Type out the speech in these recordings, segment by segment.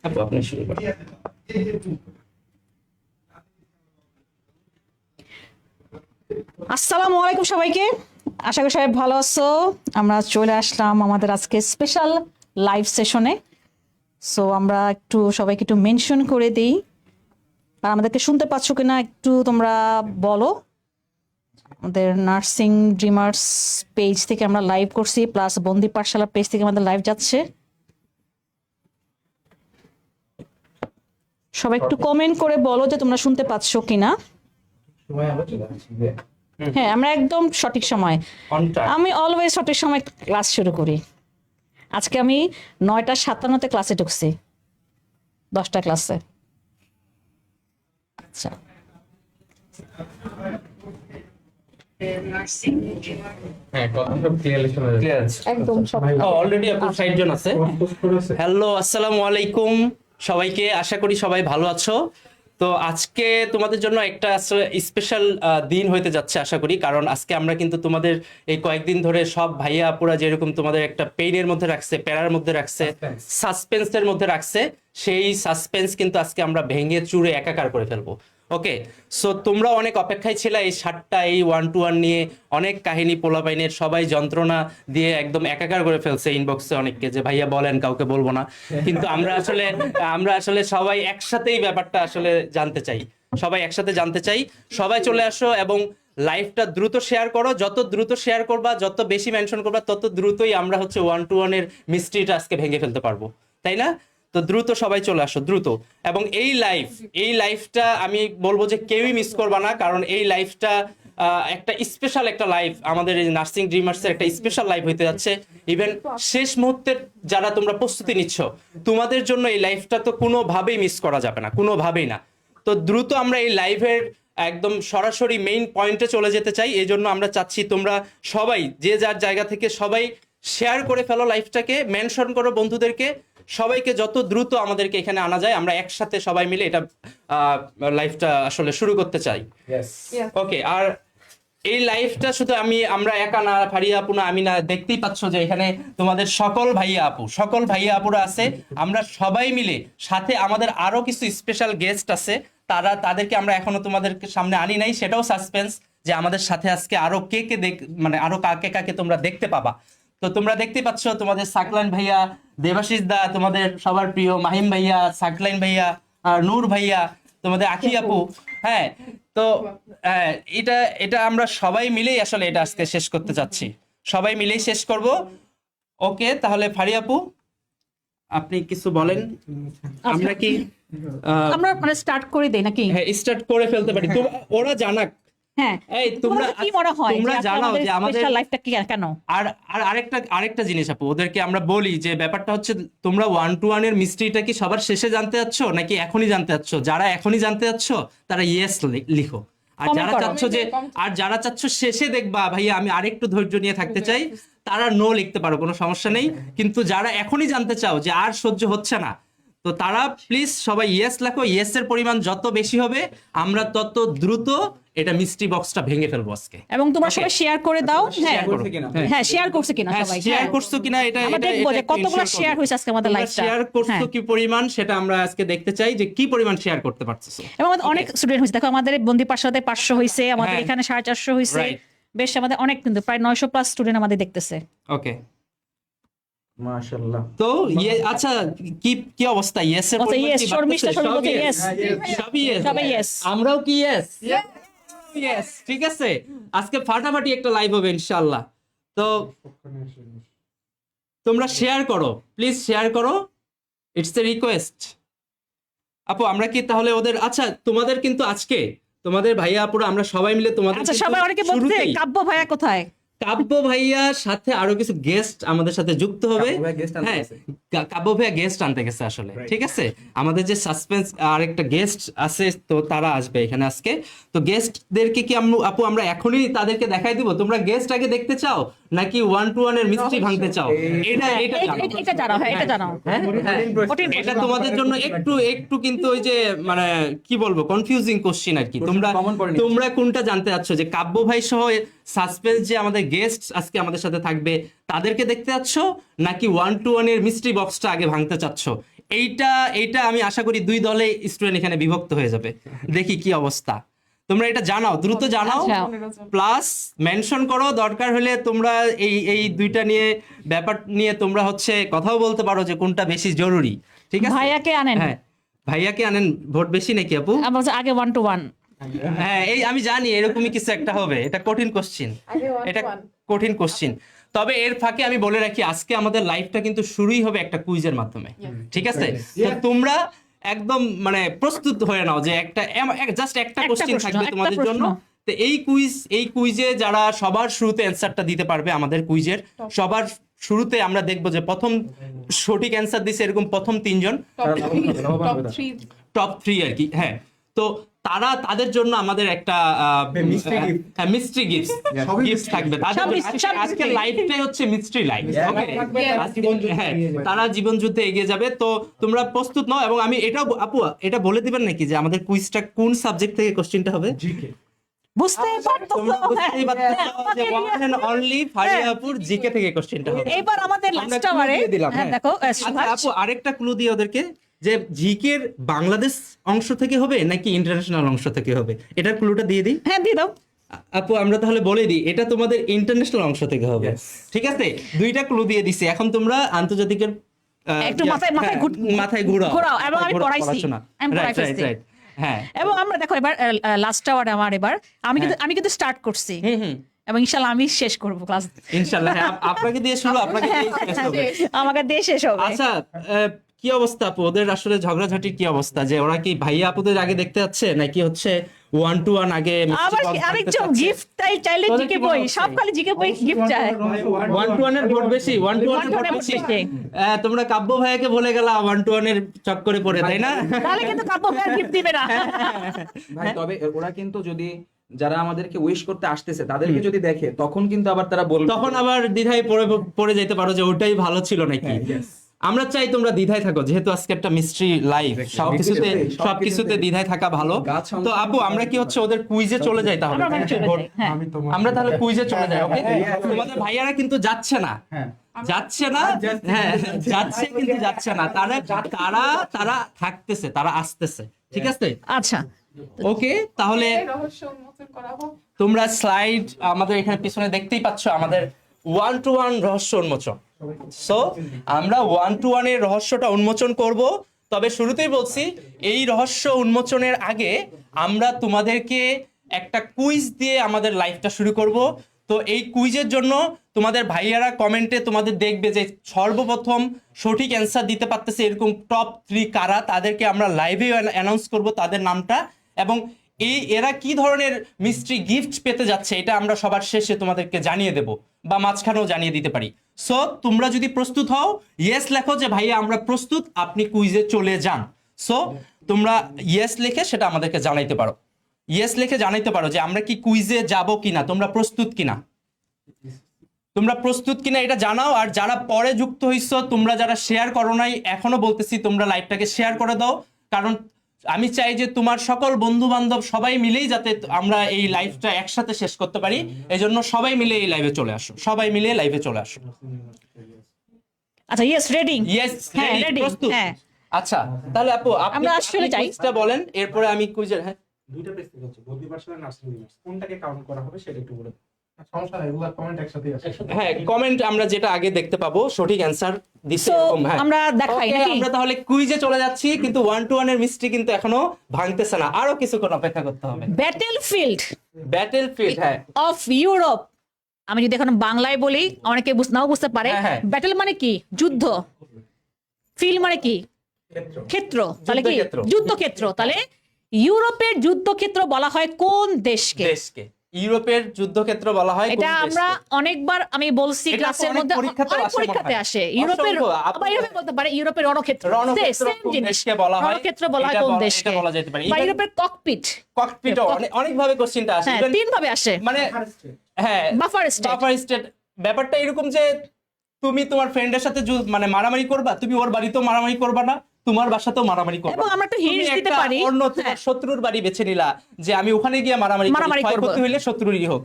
আপু আপনি শুরু করেন। আসসালামু আলাইকুম সবাইকে, আশা করি সবাই ভালো আছো। আমরা চলে আসলাম আমাদের আজকে স্পেশাল লাইভ সেশনে। সো আমরা একটু সবাইকে একটু মেনশন করে দিই, আর আমাদেরকে শুনতে পাচ্ছ কিনা একটু তোমরা বলো। আমাদের নার্সিং ড্রিমার্স পেজ থেকে আমরা লাইভ করছি, প্লাস বন্দি পাঠশালা পেজ থেকে আমাদের লাইভ যাচ্ছে। সবাই একটু কমেন্ট করে বলো যে তোমরা শুনতে পাচ্ছ কিনা। হ্যাঁ, আমরা একদম সঠিক সময়, আমি অলওয়েজ সঠিক সময় ক্লাস শুরু করি। আজকে আমি 9:57 ক্লাসে ঢুকছি, 10টা ক্লাসে। আচ্ছা, হ্যাঁ, কথা সব ক্লিয়ারলি শোনা যাচ্ছে। একদম সব অলরেডি আপু 60 জন আছে। হ্যালো, আসসালামু আলাইকুম সবাইকে, আশা করি সবাই ভালো আছো। তো আজকে তোমাদের জন্য একটা স্পেশাল দিন হইতে যাচ্ছে আশা করি, কারণ আজকে আমরা কিন্তু তোমাদের এই কয়েকদিন ধরে সব ভাইয়া আপুরা যেরকম তোমাদের একটা পেইনের মধ্যে রাখছে, প্যারার মধ্যে রাখছে, সাসপেন্সের মধ্যে রাখছে, সেই সাসপেন্স কিন্তু আজকে আমরা ভেঙে চুরে একাকার করে ফেলবো। ওকে, সো তোমরা অনেক অপেক্ষায় ছিলে এই 7টা এই 1-to-1 নিয়ে, অনেক কাহিনী পোলাপাইনের, সবাই যন্ত্রণা দিয়ে একদম একাকার করে ফেলছে ইনবক্সে অনেককে, যে ভাইয়া বলেন, কাউকে বলবো না। কিন্তু আমরা আসলে সবাই একসাথেই ব্যাপারটা আসলে জানতে চাই, সবাই একসাথে জানতে চাই। সবাই চলে আসো এবং লাইভটা দ্রুত শেয়ার করো। যত দ্রুত শেয়ার করবা, যত বেশি মেনশন করবা, তত দ্রুতই আমরা হচ্ছে 1-to-1 এর মিস্ট্রিটা আজকে ভেঙে ফেলতে পারবো, তাই না? তো দ্রুত সবাই চলে আসো, দ্রুত। এবং এই লাইফটা আমি বলবো যে কেউই মিস করবা না, কারণ এই লাইফটা একটা স্পেশাল একটা লাইফ, আমাদের এই নার্সিং ড্রিমার্সের একটা স্পেশাল লাইফ হইতে যাচ্ছে। ইভেন শেষ মুহূর্তের যারা তোমরা প্রস্তুতি নিচ্ছ, তোমাদের জন্য এই লাইফটা তো কোনোভাবেই মিস করা যাবে না, কোনোভাবেই না। তো দ্রুত আমরা এই লাইভের একদম সরাসরি মেইন পয়েন্টে চলে যেতে চাই। এই জন্য আমরা চাচ্ছি তোমরা সবাই যে যার জায়গা থেকে সবাই শেয়ার করে ফেলো লাইভটাকে, মেনশন করো বন্ধুদেরকে, সবাইকে যত দ্রুত আমাদেরকে এখানে আনা যায়, আমরা একসাথে সবাই মিলে এটা লাইভটা আসলে শুরু করতে চাই। ওকে, আর এই লাইভটা শুধু আমরা একা না, ফারিয়া আপু না, আমি না, দেখতেই পাচ্ছ যে এখানে তোমাদের সকল ভাইয়া আপুরা আছে। আমরা সবাই মিলে, সাথে আমাদের আরো কিছু স্পেশাল গেস্ট আছে, তাদেরকে আমরা এখনো তোমাদের সামনে আনি নাই, সেটাও সাসপেন্স, যে আমাদের সাথে আজকে আরো কে কে মানে আরো কাকে কাকে তোমরা দেখতে পাবা। তো তোমরা দেখতে পাচ্ছ তোমাদের সাকলাইন ভাইয়া, দেবাশিস দা, তোমাদের সবার প্রিয় মাহিম ভাইয়া, সাকলাইন ভাইয়া, নূর ভাইয়া, তোমাদের আখি আপু। হ্যাঁ, তো এটা এটা আমরা সবাই মিলেই আসলে এটা আজকে শেষ করতে যাচ্ছি, সবাই মিলেই শেষ করব। ওকে, তাহলে ফারি আপু আপনি কিছু বলেন, আমরা কি আমরা মানে স্টার্ট করে দেই নাকি? হ্যাঁ, স্টার্ট করে ফেলতে পারি, তো ওরা জানাক। হ্যাঁ, এই তোমরা কি মনে হয় তোমরা যে জানাও যে আমাদের স্পেশাল লাইফটা কি কেন? আর আর আরেকটা জিনিস আপু, ওদেরকে আমরা বলি যে ব্যাপারটা হচ্ছে, তোমরা 1-to-1 এর মিস্ট্রিটা কি সবার শেষে জানতে চাচ্ছ নাকি এখনই জানতে চাচ্ছ? যারা এখনই জানতে চাচ্ছ তারা ইয়েস লিখো, আর Comment যারা করো। চাচ্ছ যে শেষে দেখবা ভাইয়া আমি আরেকটু ধৈর্য নিয়ে থাকতে চাই, তারা নো লিখতে পারো, কোনো সমস্যা নেই। কিন্তু যারা এখনই জানতে চাও যে আর সহ্য হচ্ছে না, তো তারা প্লিজ সবাই ইয়েস লেখো। ইয়েস এর পরিমাণ যত বেশি হবে, আমরা তত দ্রুত এটা মিস্ট্রি বক্সটা ভেঙে ফেলবো আজকে। এবং তোমরা সবাই শেয়ার করে দাও। হ্যাঁ, হ্যাঁ, শেয়ার করছে কিনা সবাই? শেয়ার করছো কিনা এটা আমরা দেখবো যে কতগুলো শেয়ার হয়েছে আজকে আমাদের লাইভটা। শেয়ার করছো কি পরিমাণ, সেটা আমরা আজকে দেখতে চাই যে কি পরিমাণ শেয়ার করতে পারতেছো। এবং আমাদের অনেক স্টুডেন্ট হয়েছে, দেখো আমাদের বন্দি পাঠশালাতে 500 হয়েছে, আমাদের হ্যাঁ। এখানে 450 হয়েছে। Right. বেশ, আমাদের অনেক, কিন্তু প্রায় 900+ স্টুডেন্ট আমাদের দেখতেছে। ওকে, মাশাআল্লাহ। তো আচ্ছা, কি অবস্থা? ইয়েস এর আচ্ছা, পরিমাণ yes, কি শর্মিষ্ঠা বাড়তেছে? সবাই বলছে yes। সবই yes। সবাই yes। আমরাও কি yes? Yes, ঠিক আছে। আজকে ফাটাফাটি একটা লাইভ হবে ইনশাআল্লাহ। তো তোমরা শেয়ার করো, প্লিজ শেয়ার করো, ইটস এ রিকোয়েস্ট। আপু আমরা কি তাহলে ওদের, আচ্ছা তোমাদের কিন্তু আজকে তোমাদের ভাইয়া আপুরা আমরা সবাই মিলে তোমাদের আচ্ছা, কিন্তু সবাই অনেকে বলছে শুরুতেই কাব্য ভাইয়া কোথায়? কাব্য ভাইয়ার সাথে আরো কিছু গেস্ট আমাদের সাথে যুক্ত হবে। কাব্য ভাইয়া guest আনতে হ্যাঁ, গেছে। কাব্য ভাইয়া গেস্ট আনতে গেছে আসলে, ঠিক আছে। আমাদের যে সাসপেন্স আরেকটা গেস্ট আছে, তো তারা আসবে এখানে আজকে। তো গেস্টদেরকে কি আপু আমরা এখনই তাদেরকে দেখাই দিব? তোমরা গেস্ট আগে দেখতে চাও নাকি 1-to-1 এর মিস্ট্রি ভাঙতে চাও? এটা জানাও। এটা জানাও, হ্যাঁ, এটা জানাও। হ্যাঁ, কঠিন এটা প্রশ্ন। তোমাদের জন্য একটু কিন্তু ওই যে মানে কি বলবো, কনফিউজিং কোশ্চেন আর কি। প্রশ্নটা common করে নিচ্ছি। তোমরা কোনটা জানতে চাচ্ছ, যে কাব্য ভাই সহ সাসপেন্স যে আমাদের গেস্ট আজকে আমাদের সাথে থাকবে তাদেরকে দেখতে চাচ্ছ, নাকি 1-to-1 এর মিস্ট্রি বক্সটা আগে ভাঙতে চাচ্ছ? এইটা আমি আশা করি দুই দলে স্টুডেন্ট এখানে বিভক্ত হয়ে যাবে। দেখি কি অবস্থা, তোমরা এটা জানাও, দ্রুত জানাও, আচ্ছা। প্লাস মেনশন করো। দরকার হলে তোমরা এই দুইটা নিয়ে ব্যাপার নিয়ে তোমরা হচ্ছে কথাও বলতে পারো যে কোনটা বেশি জরুরি। ঠিক আছে, ভাইয়াকে আনেন। হ্যাঁ ভাইয়াকে আনেন, ভোট বেশি নাকি আপু? আমরা বলছি আগে 1-to-1। হ্যাঁ এই আমি জানি এরকমই কিছু একটা হবে, এটা কঠিন কোশ্চিন, এটা কঠিন কোশ্চিন। তবে এর ফাঁকে আমি বলে রাখি আজকে আমাদের লাইভটা কিন্তু শুরুই হবে একটা কুইজের মাধ্যমে, ঠিক আছে? তো তোমরা একদম মানে প্রস্তুত হয়ে নাও যে জাস্ট একটা কোশ্চিন থাকবে তোমাদের জন্য। তো এই কুইজে যারা সবার শুরুতে অ্যান্সারটা দিতে পারবে, আমাদের কুইজের সবার শুরুতে আমরা দেখবো যে প্রথম সঠিক অ্যান্সার দিছে এরকম প্রথম 3 জন, টপ 3 আর কি। হ্যাঁ, তো তাদের জন্য আমাদের একটা মিস্ট্রি গিফট থাকবে তাদের জন্য। আজকের লাইভটাই হচ্ছে মিস্ট্রি লাইভ। হ্যাঁ, তারা জীবন যুদ্ধে এগিয়ে যাবে। তো তোমরা প্রস্তুত নাও। এবং আমি এটাও আপু এটা বলে দিবেন নাকি যে আমাদের কুইজটা কোন সাবজেক্ট থেকে কোশ্চেনটা হবে? বুঝতেই পারতো। তোমরা বুঝতেই পারছো যে ওয়ান এন্ড অনলি ফারিয়া আপুর জিকে থেকে কোশ্চেনটা হবে। এবার আমাদের লাস্ট আওয়ারে দেখো আচ্ছা আপু আরেকটা ক্লু দিই ওদেরকে, যে জিকের বাংলাদেশ অংশ থেকে হবে নাকি ইন্টারন্যাশনাল অংশ থেকে হবে, এটার ক্লুটা দিয়ে দিই। হ্যাঁ দিয়ে দাও আপু আমরা তাহলে বলে দিই, এটা তোমাদের ইন্টারন্যাশনাল অংশ থেকে হবে। ঠিক আছে, দুইটা ক্লু দিয়ে দিছি, এখন তোমরা আন্তর্জাতিকের একটু মাথায় ঘুরাও। এবং আমি পড়াইছি। রাইট। হ্যাঁ, এবং আমরা দেখো এবার লাস্ট আওয়ারে আমার এবার আমি কিন্তু স্টার্ট করছি, এবং ইনশাআল্লাহ আমি শেষ করব ক্লাস। ইনশাআল্লাহ হ্যাঁ, আপনাকে দিয়ে শুরু, আপনাকে দিয়ে শেষ হবে। আমাকে দিয়ে শেষ হবে। আচ্ছা কি অবস্থা আপু ওদের আসলে ঝগড়াঝাটির কি অবস্থা, যে ওরা কি ভাইয়া আপুদের আগে দেখতে যাচ্ছে নাকি হচ্ছে 1-to-1 আগে আবার আরেকজন গিফট চাইলে জিকে বই, সব খালি জিকে বই গিফট চায়। 1-to-1 এর ভোট বেশি, 1-to-1 এর ভোট বেশি। তোমরা কাব্য ভাইয়াকে বলে গেলা 1-to-1 এর চক্করে পড়ে, তাই না? তাহলে কিন্তু কাব্য ভাই গিফট দিবে না ভাই। তবে ওরা কিন্তু যদি যারা আমাদেরকে উইশ করতে আসতেছে তাদেরকে যদি দেখে তখন কিন্তু আবার তারা বলবে, তখন আবার দ্বিধায় পড়ে যেতে পারো যে ওটাই ভালো ছিল নাকি। আমরা চাই তোমরা দ্বিধায় থাকো, যেহেতু আজকে একটা মিস্ট্রি লাইভ, সবকিছুতে দ্বিধায় থাকা ভালো। তো আপু আমরা কি হচ্ছে ওদের কুইজে চলে যাই তাহলে? আমরা তাহলে কুইজে চলে যাই, ওকে? তোমাদের ভাইয়ারা কিন্তু যাচ্ছে না, হ্যাঁ যাচ্ছে কিন্তু যাচ্ছে না, তারা থাকতেছে, তারা আসতেছে, ঠিক আছে? আচ্ছা ওকে, তাহলে তোমরা স্লাইড আমাদের এখানে পিছনে দেখতেই পাচ্ছ, আমাদের 1-to-1 রহস্য উন্মোচন। সো আমরা 1-to-1 এর রহস্যটা উন্মোচন করব। তবে শুরুতেই বলছি, এই রহস্য উন্মোচনের আগে আমরা তোমাদেরকে একটা কুইজ দিয়ে আমাদের লাইফটা শুরু করব। তো এই কুইজের জন্য তোমাদের ভাইয়ারা কমেন্টে তোমাদের দেখবে যে সর্বপ্রথম সঠিক অ্যান্সার দিতে পারতেছে এরকম টপ 3 কারা, তাদেরকে আমরা লাইভে অ্যানাউন্স করব তাদের নামটা, এবং এরা কি ধরনের মিস্ট্রি গিফট পেতে যাচ্ছে এটা আমরা সবার শেষে তোমাদেরকে জানিয়ে দেব, বা মাঝখানেও জানিয়ে দিতে পারি। সো তোমরা যদি প্রস্তুত হও, ইয়েস লেখো যে ভাইয়া আমরা প্রস্তুত, আপনি কুইজে চলে যান। সো তোমরা ইয়েস লিখে সেটা আমাদেরকে জানাইতে পারো, ইয়েস লিখে জানাইতে পারো যে আমরা কি কুইজে যাব কিনা, তোমরা প্রস্তুত কিনা এটা জানাও। আর যারা পরে যুক্ত হইছো, তোমরা যারা শেয়ার করো নাই, এখনো বলতেছি তোমরা লাইভটাকে শেয়ার করে দাও, কারণ আমি চাই যে তোমার সকল বন্ধু বান্ধব সবাই মিলেই যাতে আমরা এই লাইভটা একসাথে শেষ করতে পারি। এজন্য সবাই মিলে এই লাইভে চলে আসো, আচ্ছা ইয়েস রেডি, ইয়েস হ্যাঁ রেডি, প্রস্তুত। হ্যাঁ আচ্ছা তাহলে আপু আমরা আসলে চাই কুইজটা বলেন, এরপরে আমি কুইজের দুইটা প্রেসিডেন্ট হচ্ছে বদ্বী পাঠশালা নার্সিং ইউনিভার্স, কোনটাকে কাউন্ট করা হবে সেটা একটু বলে। সমস্যা নাই, এগুলা কমেন্ট একসাথেই আছে। হ্যাঁ কমেন্ট আমরা যেটা আগে দেখতে পাবো সঠিক অ্যানসার দিছে এরকম। হ্যাঁ আমরা দেখাই Okay, নাকি? আমরা তাহলে কুইজে চলে যাচ্ছি, কিন্তু 1-to-1 এর মিস্ট্রি কিন্তু এখনো ভাঙতেছে না, আরো কিছুক্ষণ অপেক্ষা করতে হবে। ব্যাটেলফিল্ড হ্যাঁ অফ ইউরোপ, আমি যদি এখন বাংলায় বলি অনেকে নাও বুঝতে পারে। হ্যাঁ, হ্যাঁ। ব্যাটেল মানে কি? যুদ্ধ। ফিল্ড মানে কি? ক্ষেত্র। তাহলে কি? যুদ্ধক্ষেত্র। যুদ্ধক্ষেত্র। তাহলে ইউরোপের যুদ্ধক্ষেত্র বলা হয় কোন দেশকে? ইউরোপের যুদ্ধক্ষেত্র বলা হয় কোন এটা দেশকে? আমরা অনেকবার আমি বলছি এটা তো ক্লাসের অনেক মধ্যে, পরীক্ষাতেও অনেক আসে পরীক্ষাতে মনে হয়। আসে। ইউরোপের অসংখ্য, আবার এভাবে বলতে পারে ইউরোপের রণক্ষেত্র। রণক্ষেত্র সেম কোন জিনিস। দেশকে বলা হয়? রণক্ষেত্র বলা হয় এটা কোন এটা দেশকে? বলা যেতে পারে। বা ইউরোপের ককপিট। ককপিটও অনেক ভাবে কোশ্চেনটা আসে। হ্যাঁ Even- 3 ভাবে আসে। মানে হ্যাঁ বাফার স্টেট। বাফার স্টেট ব্যাপারটা এরকম যে তুমি তোমার ফ্রেন্ডের সাথে মানে মারামারি করবা, তুমি ওর বাড়িতেও মারামারি করবা না, তোমার বাসাতেও মারামারি করবা। এবং আমরা একটু তুমি hints দিতে একটা পারি। অন্য তোমার শত্রুর বাড়ি বেছে নিলা যে আমি ওখানে গিয়ে মারামারি মারামারি করব, করব। ক্ষয়ক্ষতি হইলে শত্রুরই হোক।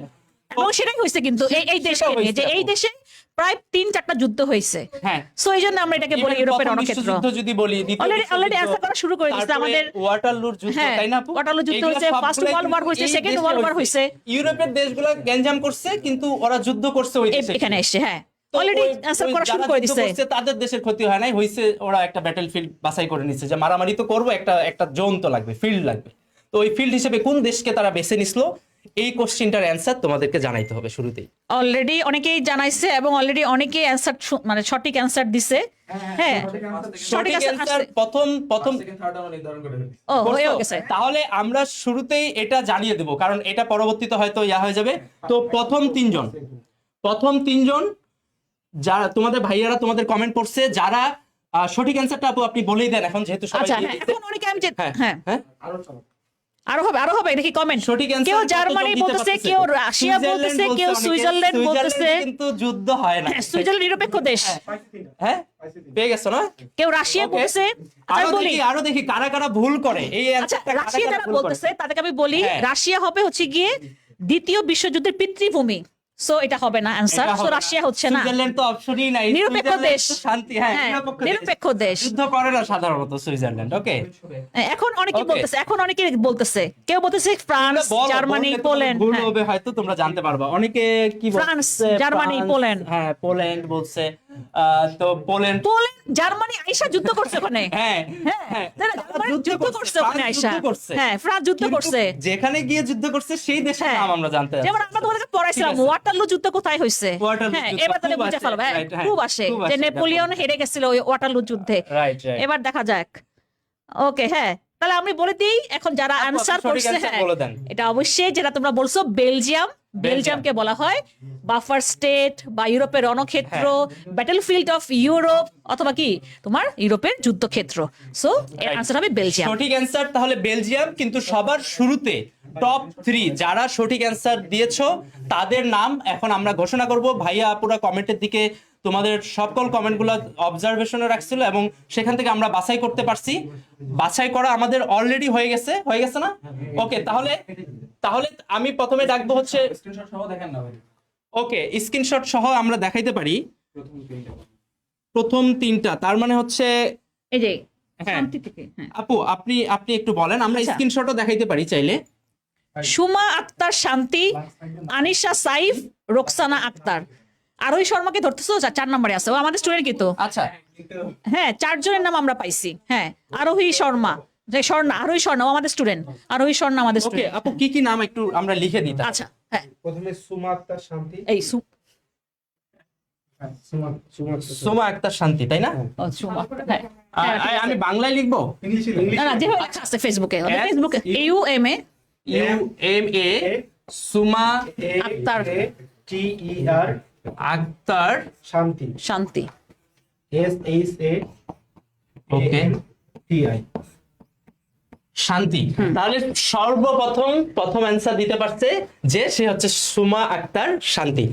এবং সেটাই হয়েছে কিন্তু এই দেশকে নিয়ে, যে এই দেশে প্রায় 3-4টা যুদ্ধ হয়েছে। হ্যাঁ, সো এই জন্য আমরা এটাকে বলি Even ইউরোপের প্রথম রণক্ষেত্র। বিশ্বযুদ্ধ যদি বলি, দ্বিতীয় অলরেডি বিশ্বযুদ্ধ, অ্যান্সার করা শুরু করে দিচ্ছে তারপরে আমাদের। ওয়াটারলুর যুদ্ধ, হ্যাঁ, তাই না আপু? ওয়াটারলু যুদ্ধ এগুলা হয়েছে, ফার্স্ট সবগুলাই ওয়ার্ল্ড ওয়ার কিন্তু হয়েছে, এই সেকেন্ড দেশে ওয়ার্ল্ড ওয়ার হয়েছে, ইউরোপের দেশগুলো গ্যাঞ্জাম করছে, কিন্তু ওরা যুদ্ধ করছে ওই দেশে। এখানে এসে। হ্যাঁ, তো অলরেডি ওই- অ্যান্সার ওই করা শুরু যারা করে যুদ্ধ দিচ্ছে। করছে তাদের দেশের ক্ষতি হয় নাই, হইছে ওরা একটা ব্যাটলফিল্ড বাছাই করে নিচ্ছে যে মারামারি তো করবো, একটা জোন তো লাগবে, ফিল্ড লাগবে। তো ওই ফিল্ড হিসেবে কোন দেশকে তারা বেছে নিছিল, এই কোশ্চেনটার অ্যান্সার তোমাদেরকে জানাইতে হবে শুরুতেই। অলরেডি অনেকেই জানাইছে এবং অলরেডি অনেকেই অ্যান্সার মানে সঠিক অ্যান্সার দিছে। হ্যাঁ, সঠিক answer অ্যান্সার আসছে। প্রথম সেকেন্ড থার্ড আমরা নির্ধারণ করে ফেলি। ও হয়ে করছো? গেছে। তাহলে আমরা শুরুতেই এটা জানিয়ে দেব, কারণ এটা পরবর্তীতে হয়তো ইয়া হয়ে যাবে। তো প্রথম তিনজন যারা তোমাদের ভাইয়ারা তোমাদের কমেন্ট করছে, যারা সঠিক অ্যান্সারটা আপু আপনি বলেই দেন এখন, যেহেতু সবাই আচ্ছা, দিয়ে হ্যাঁ, দিচ্ছে। এখন অনেকে আমি যে হ্যাঁ হ্যাঁ হ্যাঁ আরো হবে দেখি কমেন্ট। সঠিক answer কেউ কতজন জার্মানি দিতে বলতেছে, পারতেছে? কেউ রাশিয়া বলতেছে, সুইজারল্যান্ড কেউ বলছে অনেকে। সুইজারল্যান্ড বলতেছে। সুইজারল্যান্ডে কিন্তু যুদ্ধ হয় না। হ্যাঁ, সুইজারল্যান্ড নিরপেক্ষ দেশ। হ্যাঁ, পেয়ে গেছো না? কেউ রাশিয়া Okay. বলতেছে। আচ্ছা, আমি বলি, আরো দেখি কারা কারা ভুল করে এই আচ্ছা, অ্যানসারটা, কারা রাশিয়া কারা যারা ভুল করে। বলতেছে তাদেরকে আমি বলি, হ্যাঁ। রাশিয়া হবে হচ্ছে গিয়ে দ্বিতীয় বিশ্বযুদ্ধের পিতৃভূমি। সো এটা হবে না অ্যান্সার। এটা সো হবে না। রাশিয়া হচ্ছে না। সুইজারল্যান্ড তো অপশনই নাই। নিরপেক্ষ সুইজারল্যান্ড দেশ। তো শান্তি, হ্যাঁ, হ্যাঁ, নিরপেক্ষ নিরপেক্ষ দেশ। যুদ্ধ করে না সাধারণত সুইজারল্যান্ড। ওকে, এখন অনেকে Okay. বলতেছে, কেউ বলতেছে ফ্রান্স, জার্মানি, পোল্যান্ড। ভুল হ্যাঁ। হবে হয়তো, তোমরা জানতে পারবা। অনেকে কি ফ্রান্স, বলছে? Germany, France, Poland. হ্যাঁ পোল্যান্ড বলছে। তো পোল্যান্ড, জার্মানি আইসা যুদ্ধ করছে ওখানে। হ্যাঁ হ্যাঁ, তাই না? জার্মানি যুদ্ধ করছে ওখানে ফ্রান্স আইসা। যুদ্ধ করছে। হ্যাঁ, ফ্রান্স যুদ্ধ কিন্তু করছে। যেখানে গিয়ে যুদ্ধ করছে সেই দেশের হ্যাঁ। নাম আমরা জানতে চাচ্ছি। যেমন আমরা তোমাদেরকে পড়াইছিলাম ঠিক আছে। ওয়াটারলু যুদ্ধ কোথায় হয়েছে। ওয়াটারলু হ্যাঁ, যুদ্ধ এবার তাহলে খুব বুঝে আসে, ফেলবে। right, হ্যাঁ, খুব আসে খুব যে আসে, নেপোলিয়ন হেরে গেছিল ওই ওয়াটারলু যুদ্ধে। Right right. এবার দেখা যাক। ওকে, হ্যাঁ, তাহলে আমি বলে দিই এখন যারা আপু, আনসার আপনি সঠিক করছে। answer হ্যাঁ, বলে দেন। এটা অবশ্যই যেটা তোমরা বলছো বেলজিয়াম। বেলজিয়ামকে বলা হয় বাফার স্টেট বা ইউরোপের রণক্ষেত্র, ব্যাটলফিল্ড অফ ইউরোপ, অথবা কি তোমার ইউরোপের যুদ্ধক্ষেত্র। সো এর আনসার হবে বেলজিয়াম। সঠিক অ্যান্সার তাহলে বেলজিয়াম। কিন্তু সবার শুরুতে টপ 3 যারা সঠিক অ্যান্সার দিয়েছো তাদের নাম এখন আমরা ঘোষণা করব। ভাইয়া আপুরা কমেন্টের দিকে তোমাদের সকল কমেন্টগুলো অবজারভেশনে রাখছিল এবং সেখান থেকে আমরা বাছাই করতে পারছি। বাছাই করা আমাদের অলরেডি হয়ে গেছে না? ওকে, তাহলে আমি প্রথমে ডাকবো হচ্ছে, স্ক্রিনশট সহ দেখেন না ভাই। ওকে, স্ক্রিনশট সহ আমরা দেখাইতে পারি প্রথম 3টা। তার মানে হচ্ছে এই যে হ্যাঁ। শান্তি থেকে। হ্যাঁ। আপু আপনি একটু বলেন, আমরা আচ্ছা। স্ক্রিনশটও দেখাইতে পারি চাইলে। সুমা আক্তার শান্তি, আনিশা সাইফ, রোকসানা আক্তার। আরোহী শর্মাকে ধরতেছো? 4 নম্বরে আছে, ও আমাদের স্টুডেন্ট কিন্তু। আচ্ছা, হ্যাঁ, 4 জনের নাম আমরা পাইছি। হ্যাঁ, আরোহী শর্মা, আরোহী স্বর্ণা ও আমাদের স্টুডেন্ট। আরোহী স্বর্ণা আমাদের ওকে স্টুডেন্ট। আপু, কি নাম একটু আমরা লিখে দিই তাহলে। আচ্ছা, হ্যাঁ, প্রথমে সুমা আক্তার শান্তি। এই সোমা আক্তার শান্তি, তাই না? সুমা। হ্যাঁ, আমি বাংলায় লিখবো। না না, যেভাবে লেখা আছে ফেসবুকে, UMA UMA Suma Akter TER Akter শান্তি। শান্তি। ওকে, SHANTI শান্তি। তাহলে প্রথম অ্যান্সার দিতে পারছে যে সে হচ্ছে সুমা আক্তার শান্তি।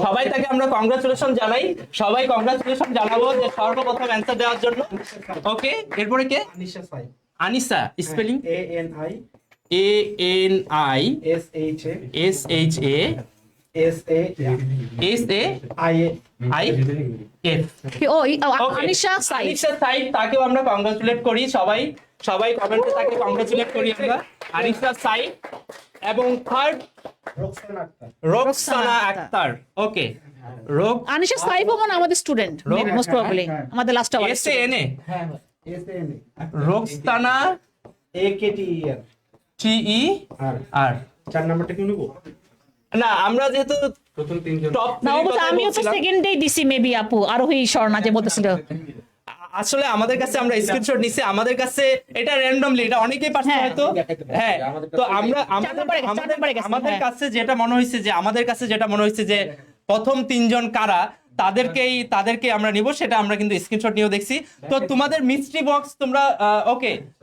সবাই তাকে আমরা কংগ্রাচুলেশন জানাই, সবাই কংগ্রাচুলেশন জানাবো যে সর্বপ্রথম অ্যান্সার দেওয়ার জন্য। ওকে, এরপরে কে? Anisha Saif. Anisa, spelling ANI ANI SHA SAIF। Anisha Saif. Anisha Saif, তাকেও আমরা কংগ্রাচুলেট করি। সবাই কমেন্টে তাকে কংগ্রাচুলেট করি আমরা, আনিশা সাইফ। এবং থার্ড রোকসানা আক্তার। ওকে, আনিশা সাইফ মানে আমাদের স্টুডেন্ট, মেবি মোস্ট প্রবাবলি আমাদের লাস্ট আওয়ার। SANA হ্যাঁ SANA রোকসানা AKTER TER। 4 নাম্বারটা কি নেব? না, আমরা যেহেতু প্রথম 3 জন টপ না, অবশ্য আমিও তো সেকেন্ডেই দিছি মেবি আপু, আরোহী স্বর্ণা যে বলতেছিল। আসলে আমাদের কাছে আমরা স্ক্রিনশট নিছি, আমাদের কাছে এটা র্যান্ডমলি, এটা অনেকেই পারছে হ্যাঁ। হয়তো। হ্যাঁ, তো আমরা নম্বরে গেছে, 4 নম্বরে গেছে, আমাদের হ্যাঁ। কাছে যেটা মনে হয়েছে যে প্রথম 3 জন কারা তাদেরকে আমরা নিব, সেটা আমরা কিন্তু স্ক্রিনশট নিয়েও দেখছি। তো তোমাদের মিস্ট্রি বক্স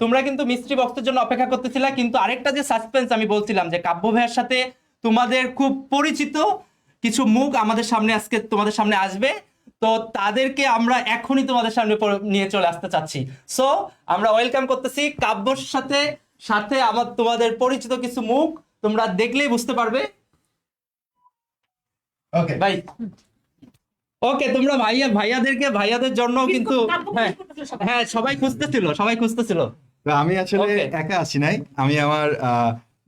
তোমরা কিন্তু মিস্ট্রি বক্সের জন্য অপেক্ষা করতেছিলা, কিন্তু আরেকটা যে সাসপেন্স আমি বলছিলাম যে কাব্য ভাইয়ের সাথে তোমাদের খুব পরিচিত কিছু মুখ আমাদের সামনে আজকে তোমাদের সামনে আসবে। তো তাদেরকে আমরা এখনই তোমাদের সামনে নিয়ে চলে আসতে চাচ্ছি। সো আমরা ওয়েলকাম করতেছি কাব্যর সাথে তোমাদের পরিচিত কিছু মুখ তোমরা দেখলেই বুঝতে পারবে। ওকে ভাই ওকে, তোমরা ভাইয়াদের জন্য কিন্তু হ্যাঁ হ্যাঁ সবাই খুঁজতেছিল। তো আমি আসলে Okay. একা আসি নাই, আমি আমার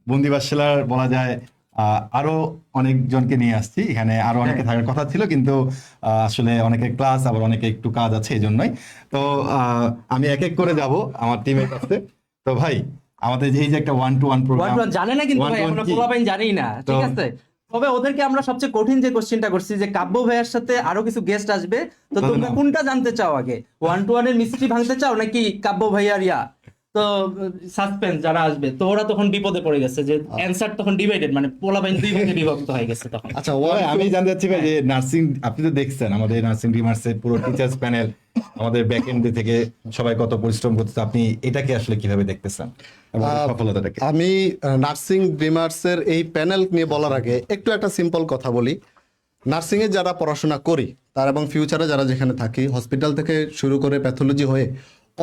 বন্দিবাস সেলার বলা যায় আরো অনেকজনকে নিয়ে আসছি এখানে, আরো অনেকে থাকার কথা ছিল কিন্তু আসলে অনেকের ক্লাস, আবার অনেকে একটু কাজ আছে এই জন্যই। তো আমি এক এক করে যাব আমার টিমের কাছে। তো ভাই আমাদের এই যে একটা 1-to-1 প্রোগ্রাম, জানে না কিন্তু ভাই, 1-to-1 আমরা কি? পোলাপাইন জানি না, ঠিক তো- আছে। তবে ওদেরকে আমরা সবচেয়ে কঠিন যে কোশ্চেনটা করছি যে কাব্য ভাইয়ের সাথে আরো কিছু গেস্ট আসবে, তো তাদের তোমরা নাম? কোনটা জানতে চাও আগে, 1-to-1 এর মিস্ট্রি ভাঙতে চাও নাকি কাব্য ভাইয়ার তো সাসপেন্স যারা আসবে তো ওরা তখন বিপদে পড়ে গেছে যে অ্যানসার তখন ডিভাইডেড, মানে পোলাপাইন দুই ভাগে বিভক্ত হয়ে গেছে তখন। আচ্ছা ভাই, আমি জানতে চাচ্ছি ভাই যে নার্সিং, আপনি তো দেখছেন আমাদের নার্সিং ডিমার্সের পুরো টিচার্স প্যানেল, আমাদের ব্যাক এন্ডে থেকে সবাই কত পরিশ্রম করতেছে, আপনি এটাকে আসলে কিভাবে দেখতেছেন এবং সফলতাটাকে? আমি নার্সিং ড্রিমার্সের এই প্যানেল নিয়ে বলার আগে একটু একটা সিম্পল কথা বলি। নার্সিংয়ে যারা পড়াশোনা করি তার এবং ফিউচারে যারা যেখানে থাকি, হসপিটাল থেকে শুরু করে প্যাথোলজি হয়ে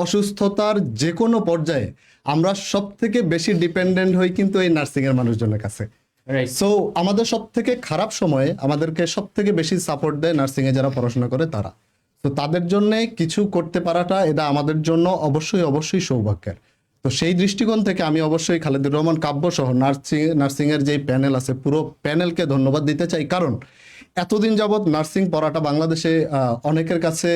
অসুস্থতার যে কোনো পর্যায়ে আমরা সব থেকে বেশি ডিপেন্ডেন্ট হই কিন্তু এই নার্সিংয়ের মানুষজনের কাছে। Right. সো আমাদের সব থেকে খারাপ সময়ে আমাদেরকে সব থেকে বেশি সাপোর্ট দেয় নার্সিংয়ে যারা পড়াশোনা করে তারা। তো তাদের জন্য কিছু করতে পারাটা এটা আমাদের জন্য অবশ্যই সৌভাগ্যের। তো সেই দৃষ্টিকোণ থেকে আমি অবশ্যই খালেদুর রহমান কাব্য সহ নার্সিংয়ের যে প্যানেল আছে পুরো প্যানেলকে ধন্যবাদ দিতে চাই। কারণ এতদিন যাবৎ নার্সিং পড়াটা বাংলাদেশে অনেকের কাছে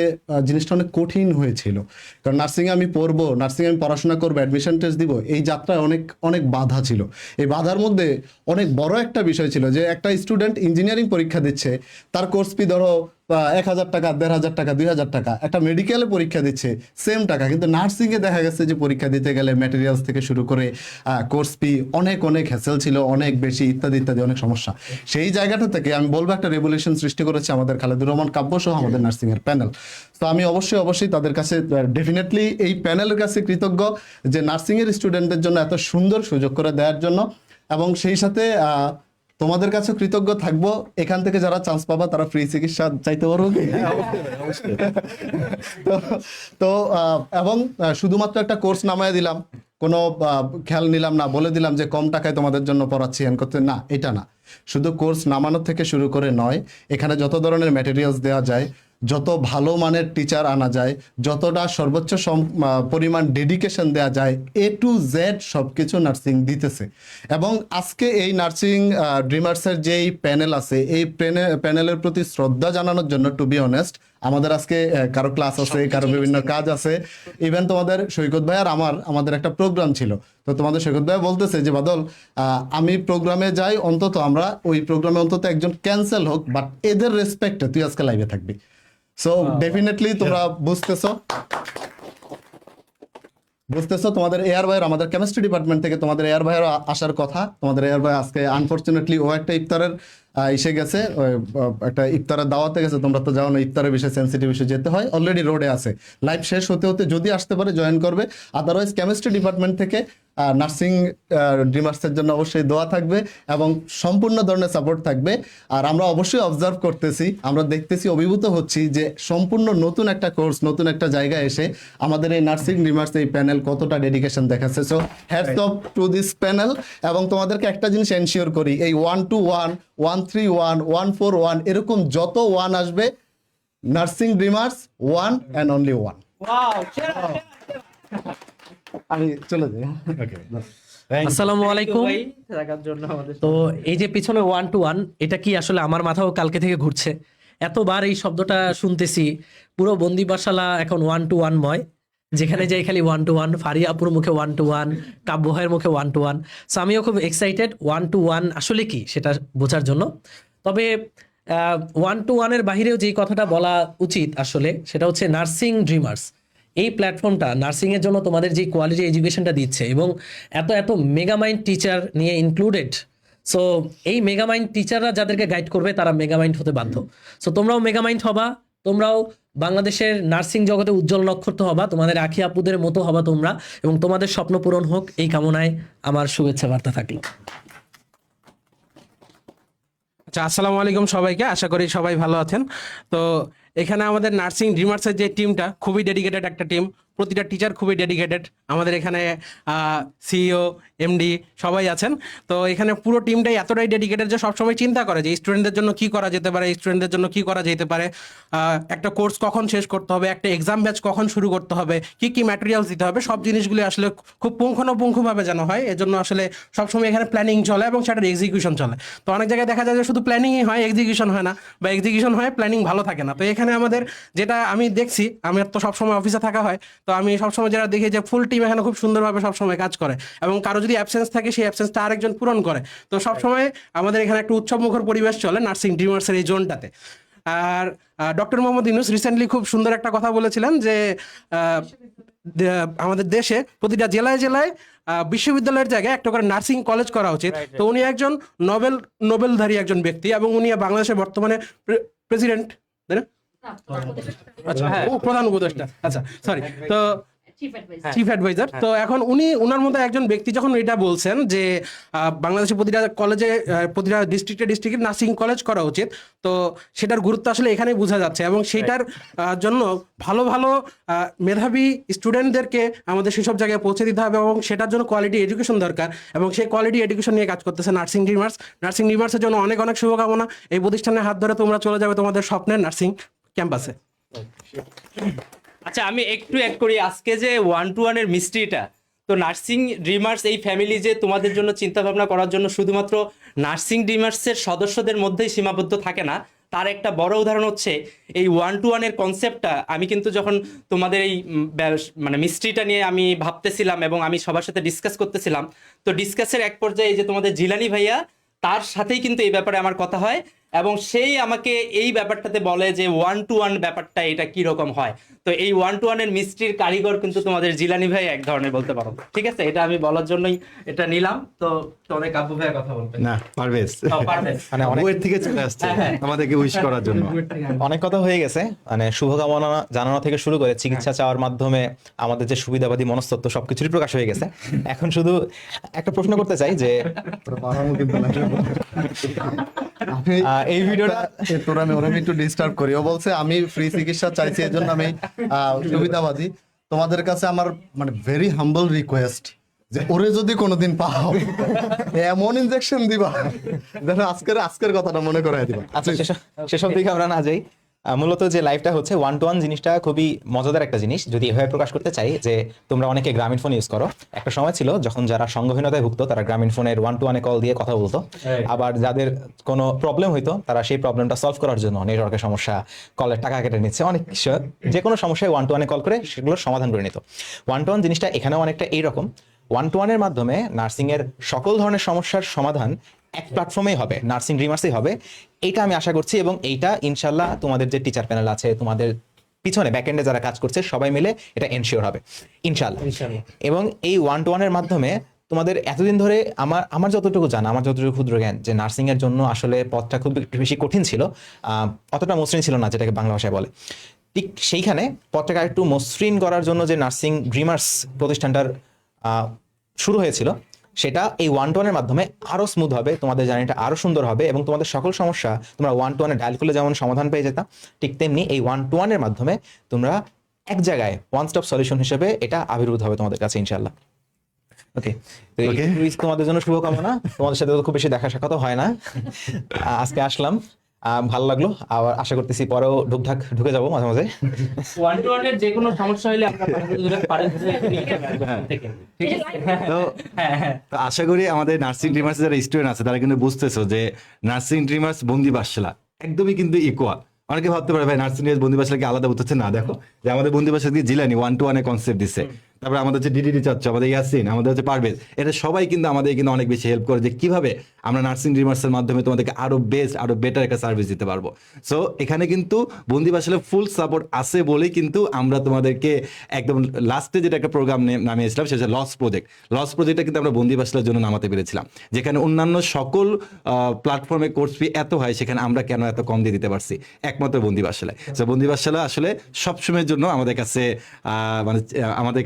জিনিসটা অনেক কঠিন হয়েছিল। কারণ নার্সিংয়ে আমি পড়বো, নার্সিংয়ে আমি পড়াশোনা করবো, অ্যাডমিশন টেস্ট দিব, এই যাত্রায় অনেক অনেক বাধা ছিল। এই বাধার মধ্যে অনেক বড় একটা বিষয় ছিল যে একটা স্টুডেন্ট ইঞ্জিনিয়ারিং পরীক্ষা দিচ্ছে, তার কোর্স ফি ধরো 1,000 টাকা, 1,500 টাকা, 2,000 টাকা। একটা মেডিকেলে পরীক্ষা দিচ্ছে সেম টাকা, কিন্তু নার্সিংয়ে দেখা গেছে যে পরীক্ষা দিতে গেলে ম্যাটেরিয়ালস থেকে শুরু করে কোর্স ফি অনেক হ্যাসেল ছিল, অনেক বেশি, ইত্যাদি অনেক সমস্যা। সেই জায়গাটা থেকে আমি বলবো একটা রেভলিউশন সৃষ্টি করেছে আমাদের খালেদুর রহমান কাব্য সহ আমাদের নার্সিংয়ের প্যানেল। তো আমি অবশ্যই তাদের কাছে ডেফিনেটলি এই প্যানেলের কাছে কৃতজ্ঞ যে নার্সিংয়ের স্টুডেন্টদের জন্য এত সুন্দর সুযোগ করে দেওয়ার জন্য, এবং সেই সাথে তোমাদের কাছে কৃতজ্ঞ থাকবো এখান থেকে যারা চান্স পাবা তারা ফ্রি চিকিৎসা চাইতে পারো কি? তো এবং শুধুমাত্র একটা কোর্স নামায় দিলাম, কোনো খেয়াল নিলাম না, বলে দিলাম যে কম টাকায় তোমাদের জন্য পড়াচ্ছি এন করতে, না, এটা না। শুধু কোর্স নামানো থেকে শুরু করে নয়, এখানে যত ধরনের ম্যাটেরিয়ালস দেওয়া যায়, যত ভালো মানের টিচার আনা যায়, যতটা সর্বোচ্চ পরিমাণ ডেডিকেশন দেওয়া যায়, A to Z সবকিছু নার্সিং দিতেছে। এবং আজকে এই নার্সিং ড্রিমার্সের যেই প্যানেল আছে, এই প্যানেলের প্রতি শ্রদ্ধা জানানোর জন্য, টু বি অনেস্ট, আমাদের আজকে কারো ক্লাস আছে, কারো বিভিন্ন কাজ আছে। ইভেন তোমাদের সৈকত ভাই আর আমাদের একটা প্রোগ্রাম ছিল, তো তোমাদের সৈকত ভাই বলতেছে যে বাদল আমি প্রোগ্রামে যাই, অন্তত আমরা ওই প্রোগ্রামে অন্তত একজন ক্যান্সেল হোক, বাট এদের রেসপেক্টে তুই আজকে লাইভে থাকবি। সো ডেফিনেটলি তোমরা বুঝতেছো তোমাদের এয়ার ভাইয়ের, আমাদের কেমিস্ট্রি ডিপার্টমেন্ট থেকে তোমাদের এয়ার ভাইয়ের আসার কথা। তোমাদের এয়ার ভাই আজকে আনফরচুনেটলি ও একটা ইফতারের এসে গেছে, একটা ইফতারের দাওয়াতে গেছে। তোমরা তো জানো না, ইফতারের বিষয়ে সেন্সিটিভ ইস্যু যেতে হয়, অলরেডি রোডে আছে। লাইভ শেষ হতে যদি আসতে পারে জয়েন করবে, আদারওয়াইজ কেমিস্ট্রি ডিপার্টমেন্ট থেকে নার্সিং ড্রিমার্সের জন্য অবশ্যই দোয়া থাকবে এবং সম্পূর্ণ ধরনের সাপোর্ট থাকবে। আর আমরা অবশ্যই অবজার্ভ করতেছি, আমরা দেখতেছি, অভিভূত হচ্ছি যে সম্পূর্ণ নতুন একটা কোর্স, নতুন একটা জায়গায় এসে আমাদের এই নার্সিং ড্রিমার্স এই প্যানেল কতটা ডেডিকেশন দেখাচ্ছে। So hats off to this panel. এবং তোমাদেরকে একটা জিনিস এনশিওর করি, এই 1-to-1, 1-3-1, 1-4-1 এরকম যত ওয়ান আসবে, nursing dreamers one and only one. আমি চলে যাই। আসসালামু আলাইকুম। ভাই থাকার জন্য আমাদের তো এই যে পিছনে 1-to-1, এটা কি আসলে আমার মাথাও কালকে থেকে ঘুরছে, এতবার এই শব্দটা শুনতেছি। পুরো বন্দিপাশালা এখন 1-to-1 ময়, যেখানে যাই খালি 1-to-1, ফারিয়া আপুর মুখে 1-to-1, কাব্য ভাইয়ের মুখে 1-to-1। সো আমিও খুব এক্সাইটেড 1-to-1 আসলে কি সেটা বোঝার জন্য। তবে 1-to-1 এর বাহিরেও যেই কথাটা বলা উচিত আসলে, সেটা হচ্ছে নার্সিং ড্রিমার্স এই প্ল্যাটফর্মটা নার্সিং এর জন্য তোমাদের যে কোয়ালিটি এডুকেশনটা দিচ্ছে, এবং এত মেগামাইন্ড টিচার নিয়ে ইনক্লুডেড। সো এই মেগামাইন্ড টিচাররা যাদেরকে গাইড করবে তারা মেগামাইন্ড হতে বাধ্য। সো তোমরাও মেগামাইন্ড হবা, তোমরাও বাংলাদেশের নার্সিং জগতে উজ্জ্বল নক্ষত্র হবা, তোমাদের আখি আপুদের মতো হবা তোমরা, এবং তোমাদের স্বপ্ন পূরণ হোক এই কামনায় আমার শুভেচ্ছা বার্তা থাকলো। আচ্ছা, আসসালামু আলাইকুম সবাইকে, আশা করি সবাই ভালো আছেন। তো এখানে আমাদের নার্সিং ড্রিমার্সের যে টিমটা খুবই ডেডিকেটেড একটা টিম, প্রতিটা টিচার খুবই ডেডিকেটেড। আমাদের এখানে সিইও, এমডি সবাই আছেন। তো এখানে পুরো টিমটাই এতটাই ডেডিকেটেড যে সবসময় চিন্তা করে যে স্টুডেন্টদের জন্য কি করা যেতে পারে, স্টুডেন্টদের জন্য কি করা যেতে পারে, একটা কোর্স কখন শেষ করতে হবে, একটা এক্সাম ব্যাচ কখন শুরু করতে হবে, কি কি ম্যাটেরিয়ালস দিতে হবে, সব জিনিসগুলি আসলে খুব পুঙ্খানুপুঙ্খভাবে যেন হয়। এজন্য আসলে সবসময় এখানে প্ল্যানিং চলে এবং সেটার এক্সিকিউশন চলে। তো অনেক জায়গায় দেখা যায় যে শুধু প্ল্যানিংই হয়, এক্সিকিউশন হয় না, বা এক্সিকিউশন হয় প্ল্যানিং ভালো থাকে না। তো এখানে আমাদের যেটা আমি দেখছি, আমার তো সবসময় অফিসে থাকা হয়, তো আমি সবসময় যেটা দেখি যে ফুল টিম এখানে খুব সুন্দরভাবে সবসময় কাজ করে, এবং কারো যদি অ্যাবসেন্স থাকে সেই অ্যাবসেন্সটা আরেকজন পূরণ করে। তো সবসময় আমাদের এখানে একটা উৎসবমুখর পরিবেশ চলে নার্সিং ড্রিমার্সের এই জোনটাতে। আর ডক্টর মোহাম্মদ ইউনূস রিসেন্টলি খুব সুন্দর একটা কথা বলেছিলেন যে আমাদের দেশে প্রতিটা জেলায় জেলায় বিশ্ববিদ্যালয়ের জায়গায় একটা করে নার্সিং কলেজ করা উচিত। তো উনি একজন নোবেলধারী একজন ব্যক্তি, এবং উনি বাংলাদেশের বর্তমানে প্রেসিডেন্ট, তাই না? আচ্ছা, হ্যাঁ, ও প্রধান উপদেষ্টা, আচ্ছা সরি, তো চিফ অ্যাডভাইজার। তো এখন উনি ওনার মতো একজন ব্যক্তি যখন এটা বলছেন যে বাংলাদেশের প্রতিটা কলেজে, প্রতিটা ডিস্ট্রিক্টে নার্সিং কলেজ করা উচিত, তো সেটার গুরুত্ব আসলে এখানেই বোঝা যাচ্ছে। এবং সেটার জন্য ভালো ভালো মেধাবী স্টুডেন্টদেরকে আমাদের সেসব জায়গায় পৌঁছে দিতে হবে, এবং সেটার জন্য কোয়ালিটি এডুকেশন দরকার, এবং সেই কোয়ালিটি এডুকেশন নিয়ে কাজ করতেছে নার্সিং ড্রিমার্স। নার্সিং ড্রিমার্সের জন্য অনেক অনেক শুভকামনা। এই প্রতিষ্ঠানের হাত ধরে তোমরা চলে যাবে তোমাদের স্বপ্নের নার্সিং ক্যাম্পাসে। আচ্ছা, আমি একটু অ্যাড করি আজকে যে 1-to-1 এর মিস্ট্রিটা। তো নার্সিং ড্রিমার্স এই ফ্যামিলি যে তোমাদের জন্য চিন্তা ভাবনা করার জন্য শুধুমাত্র নার্সিং ড্রিমার্সের সদস্যদের মধ্যেই সীমাবদ্ধ থাকে না, তার একটা বড় উদাহরণ হচ্ছে এই 1-to-1 এর কনসেপ্টটা। আমি কিন্তু যখন তোমাদের এই মানে মিস্ট্রিটা নিয়ে আমি ভাবতেছিলাম এবং আমি সবার সাথে ডিসকাস করতেছিলাম, তো ডিসকাসের এক পর্যায়ে এই যে তোমাদের জিলানি ভাইয়া, তার সাথেই কিন্তু এই ব্যাপারে আমার কথা হয়, এবং সেই আমাকে এই ব্যাপারটাতে বলে যে 1-to-1 ব্যাপারটা এটা কি রকম হয়। তো এই 1-to-1 এর মিস্ট্রির কারিগর কিন্তু তোমাদের জিলানি ভাই এক ধরনের বলতে পারো। ঠিক আছে, এটা আমি বলার জন্যই এটা নিলাম। তো তোমাদের কাব্য ভাইয়া কথা বলবে না, পারভেজ পারবে। মানে অনেক থেকে চলে আসছে আমাদেরকে উইশ করার জন্য। অনেক কথা হয়ে গেছে, মানে শুভকামনা জানানো থেকে শুরু করে চিকিৎসা চাওয়ার মাধ্যমে আমাদের যে সুবিধাবাদী মনস্তত্ত্ব সবকিছুরই প্রকাশ হয়ে গেছে। এখন শুধু একটা প্রশ্ন করতে চাই যে এই ভিডিওটা তোরা আমি ওরা একটু ডিস্টার্ব করি। ও বলছে আমি ফ্রি চিকিৎসা চাইছি, এর জন্য আমি সুবিধাবাদী। তোমাদের কাছে আমার মানে ভেরি হাম্বল রিকোয়েস্ট যে ওরে যদি কোনোদিন পাও এমন ইনজেকশন দিবা যেন আজকের কথাটা মনে করাই দিবা। আচ্ছা, সেসব দিকে আমরা না যাই। মূলত যে লাইফটা হচ্ছে 1-to-1 জিনিসটা খুবই মজাদার একটা জিনিস। যদি এভাবে প্রকাশ করতে চাই যে তোমরা অনেকে গ্রামীণ ফোন ইউজ করো, একটা সময় ছিল যখন যারা সংঘহীনতায় ভুগতো তারা গ্রামীণ ফোনের 1-to-1 কল দিয়ে কথা বলতো। আবার যাদের কোনো প্রবলেম হইতো তারা সেই প্রবলেমটা সলভ করার জন্য, নেটওয়ার্কের সমস্যা, কলের টাকা কেটে নিচ্ছে, অনেক কিছু, যে কোনো সমস্যায় 1-to-1 কল করে সেগুলোর সমাধান করে নিত। 1-to-1 জিনিসটা এখানেও অনেকটা এইরকম। 1-to-1 এর মাধ্যমে নার্সিং এর সকল ধরনের সমস্যার সমাধান এক প্ল্যাটফর্মেই হবে, নার্সিং ড্রিমার্সেই হবে, এইটা আমি আশা করছি। এবং এইটা ইনশাল্লাহ তোমাদের যে টিচার প্যানেল আছে, তোমাদের পিছনে ব্যাকএন্ডে যারা কাজ করছে সবাই মিলে এটা এনশিওর হবে ইনশাল্লাহ। এবং এই 1-to-1 এর মাধ্যমে তোমাদের এতদিন ধরে আমার যতটুকু জানা, আমার যতটুকু ক্ষুদ্র জ্ঞান, যে নার্সিং এর জন্য আসলে পথটা খুব বেশি কঠিন ছিল, অতটা মসৃণ ছিল না যেটাকে বাংলা ভাষায় বলে। ঠিক সেইখানে পথটাকে আরেকটু মসৃণ করার জন্য যে নার্সিং ড্রিমার্স প্রতিষ্ঠানটার শুরু হয়েছিল, সেটা এই 1-to-1 এর মাধ্যমে আরো স্মুথ হবে, তোমাদের জার্নিটা আরো সুন্দর হবে, এবং তোমাদের সকল সমস্যা তোমরা 1-to-1 ডায়াল করলে যেমন সমাধান পেয়ে যেতাম, ঠিক তেমনি এই 1-to-1 এর মাধ্যমে তোমরা এক জায়গায় ওয়ান স্টপ সলিউশন হিসেবে এটা আবির্ভূত হবে তোমাদের কাছে ইনশাআল্লাহ। ওকে, তো তোমাদের জন্য শুভকামনা। তোমাদের সাথে তো খুব বেশি দেখা সাক্ষাৎ হয় না, আজকে আসলাম, ভালো লাগলো। আবার আশা করতেছি পরেও ঢুকে যাবো মাঝে মাঝে। 1-to-1 এর যে কোনো সমস্যা হলে আমরা তো আশা করি আমাদের নার্সিং ড্রিমার্স যারা স্টুডেন্ট আছে তারা কিন্তু বুঝতেছো যে নার্সিং ড্রিমার্স বন্দি বাসলা একদমই কিন্তু ইকুয়াল। অনেকে ভাবতে পারে ভাই নার্সিং ড্রিমার্স বন্দি বাসলাকে আলাদা বুঝতেছে না, দেখো যে আমাদের বন্দি বাসলা দিয়ে জিলানি 1-to-1 এর কনসেপ্ট দিচ্ছে, তারপরে আমাদের হচ্ছে ডিডিডি চাচ্ছ, আমাদের ইয়াসিন, আমাদের হচ্ছে পারভেজ, এটা সবাই কিন্তু আমাদের কিন্তু অনেক বেশি হেল্প করে যে কিভাবে আমরা নার্সিং ড্রিমার্সের মাধ্যমে তোমাদেরকে আরো বেস্ট, আরো বেটার একটা সার্ভিস দিতে পারবো। সো এখানে কিন্তু বন্দি বাসলে ফুল সাপোর্ট আছে বলেই কিন্তু আমরা তোমাদেরকে একদম লাস্টে যেটা একটা প্রোগ্রাম নামিয়েছিলাম সেটা হচ্ছে লস প্রজেক্টটা কিন্তু আমরা বন্দি বাসলার জন্য নামাতে পেরেছিলাম, যেখানে অন্যান্য সকল প্ল্যাটফর্মে কোর্স ফি এত হয়, সেখানে আমরা কেন এত কম দিয়ে দিতে পারছি একমাত্র বন্দি বাসলায়। সো বন্দি বাসলা আসলে সবসময়ের জন্য আমাদের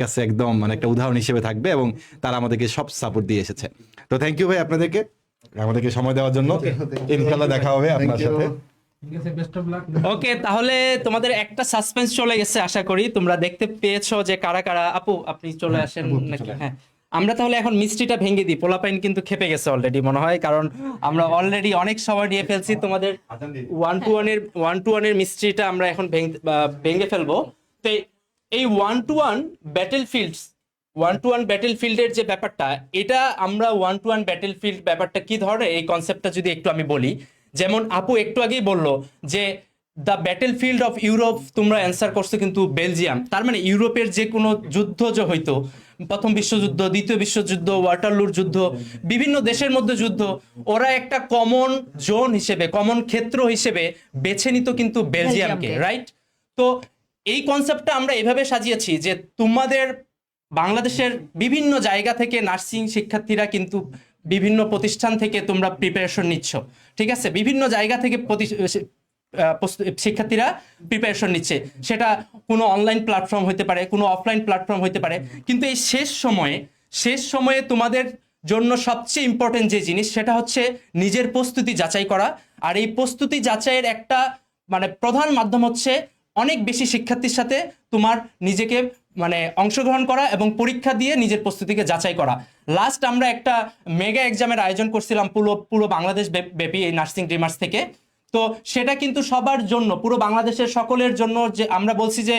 কাছে একদম মানে একটা উদাহরণ হিসেবে থাকবে, এবং তারা আমাদেরকে সব সাপোর্ট দিয়ে এসেছে। তো থ্যাংক ইউ ভাই আপনাদেরকে আমাদেরকে সময় দেওয়ার জন্য। ইনশাআল্লাহ দেখা হবে আপনার সাথে। ওকে, তাহলে তোমাদের একটা সাসপেন্স চলে গেছে, আশা করি তোমরা দেখতে পেয়েছো যে কারা কারা। আপু আপনি চলে আসেন নাকি? হ্যাঁ, আমরা তাহলে এখন মিস্ট্রিটা ভেঙে দিই। পোলাপাইন কিন্তু খেপে গেছে অলরেডি মনে হয়, কারণ আমরা অলরেডি অনেক সময় নিয়ে ফেলছি। তোমাদের 1-to-1 এর মিস্ট্রিটা আমরা এখন ভেঙে ফেলবো। তো এই 1-to-1 ব্যাটেলফিল্ডের যে ব্যাপারটা, এটা আমরা 1-to-1 ব্যাটেলফিল্ড ব্যাপারটা কি ধরনের, এই কনসেপ্টটা যদি একটু আমি বলি। যেমন আপু একটু আগেই বললো যে দ্য ব্যাটেলফিল্ড অফ ইউরোপ, তোমরা অ্যান্সার করছো কিন্তু বেলজিয়াম। তার মানে ইউরোপের যে কোনো যুদ্ধ যে হইতো, প্রথম বিশ্বযুদ্ধ, দ্বিতীয় বিশ্বযুদ্ধ, ওয়াটারলুর যুদ্ধ, বিভিন্ন দেশের মধ্যে যুদ্ধ, ওরা একটা কমন জোন হিসেবে, কমন ক্ষেত্র হিসেবে বেছে নিত কিন্তু বেলজিয়ামকে, রাইট? তো এই কনসেপ্টটা আমরা এভাবে সাজিয়েছি যে তোমাদের বাংলাদেশের বিভিন্ন জায়গা থেকে নার্সিং শিক্ষার্থীরা কিন্তু বিভিন্ন প্রতিষ্ঠান থেকে তোমরা প্রিপারেশন নিচ্ছ, ঠিক আছে? বিভিন্ন জায়গা থেকে শিক্ষার্থীরা প্রিপারেশন নিচ্ছে, সেটা কোনো অনলাইন প্ল্যাটফর্ম হতে পারে, কোনো অফলাইন প্ল্যাটফর্ম হতে পারে। কিন্তু এই শেষ সময়ে তোমাদের জন্য সবচেয়ে ইম্পর্টেন্ট যে জিনিস, সেটা হচ্ছে নিজের প্রস্তুতি যাচাই করা। আর এই প্রস্তুতি যাচাইয়ের একটা মানে প্রধান মাধ্যম হচ্ছে অনেক বেশি শিক্ষার্থীর সাথে তোমার নিজেকে মানে অংশগ্রহণ করা এবং পরীক্ষা দিয়ে নিজের প্রস্তুতিকে যাচাই করা। লাস্ট আমরা একটা মেগা এক্সামের আয়োজন করছিলাম পুরো বাংলাদেশ ব্যাপী এই নার্সিং ড্রিমার্স থেকে। তো সেটা কিন্তু সবার জন্য, পুরো বাংলাদেশের সকলের জন্য, যে আমরা বলছি যে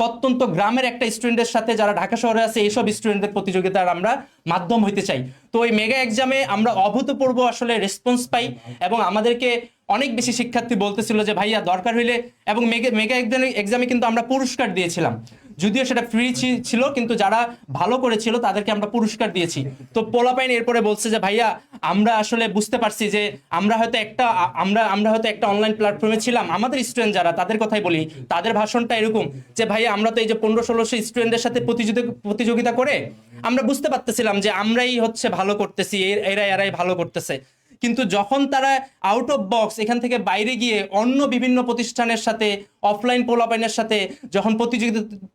প্রত্যন্ত গ্রামের একটা স্টুডেন্টের সাথে যারা ঢাকা শহরে আছে, এইসব স্টুডেন্টদের প্রতিযোগিতার আমরা মাধ্যম হইতে চাই। তো এই মেগা এক্সামে আমরা অভূতপূর্ব আসলে রেসপন্স পাই এবং আমাদেরকে অনেক বেশি শিক্ষার্থী বলতেছিল যে ভাইয়া দরকার হইলে, এবং মেগা এক্সামে কিন্তু আমরা পুরস্কার দিয়েছিলাম, যদিও সেটা ফ্রি ছিল, কিন্তু যারা ভালো করেছিল তাদেরকে আমরা পুরস্কার দিয়েছি। তো পোলাপাইন এরপরে বলছে যে ভাইয়া আমরা আসলে বুঝতে পারছি যে আমরা হয়তো একটা অনলাইন প্ল্যাটফর্মে ছিলাম, আমাদের স্টুডেন্ট যারা, তাদের কথাই বলি, তাদের ভাষণটা এরকম যে ভাইয়া আমরা তো এই যে 1500-1600 স্টুডেন্টদের সাথে প্রতিযোগিতা করে আমরা বুঝতে পারতেছিলাম যে আমরাই হচ্ছে ভালো করতেছি, এরাই ভালো করতেছে। কিন্তু যখন তারা আউট অফ বক্স এখান থেকে বাইরে গিয়ে অন্য বিভিন্ন প্রতিষ্ঠানের সাথে, অফলাইন পোলাপাইনের সাথে যখন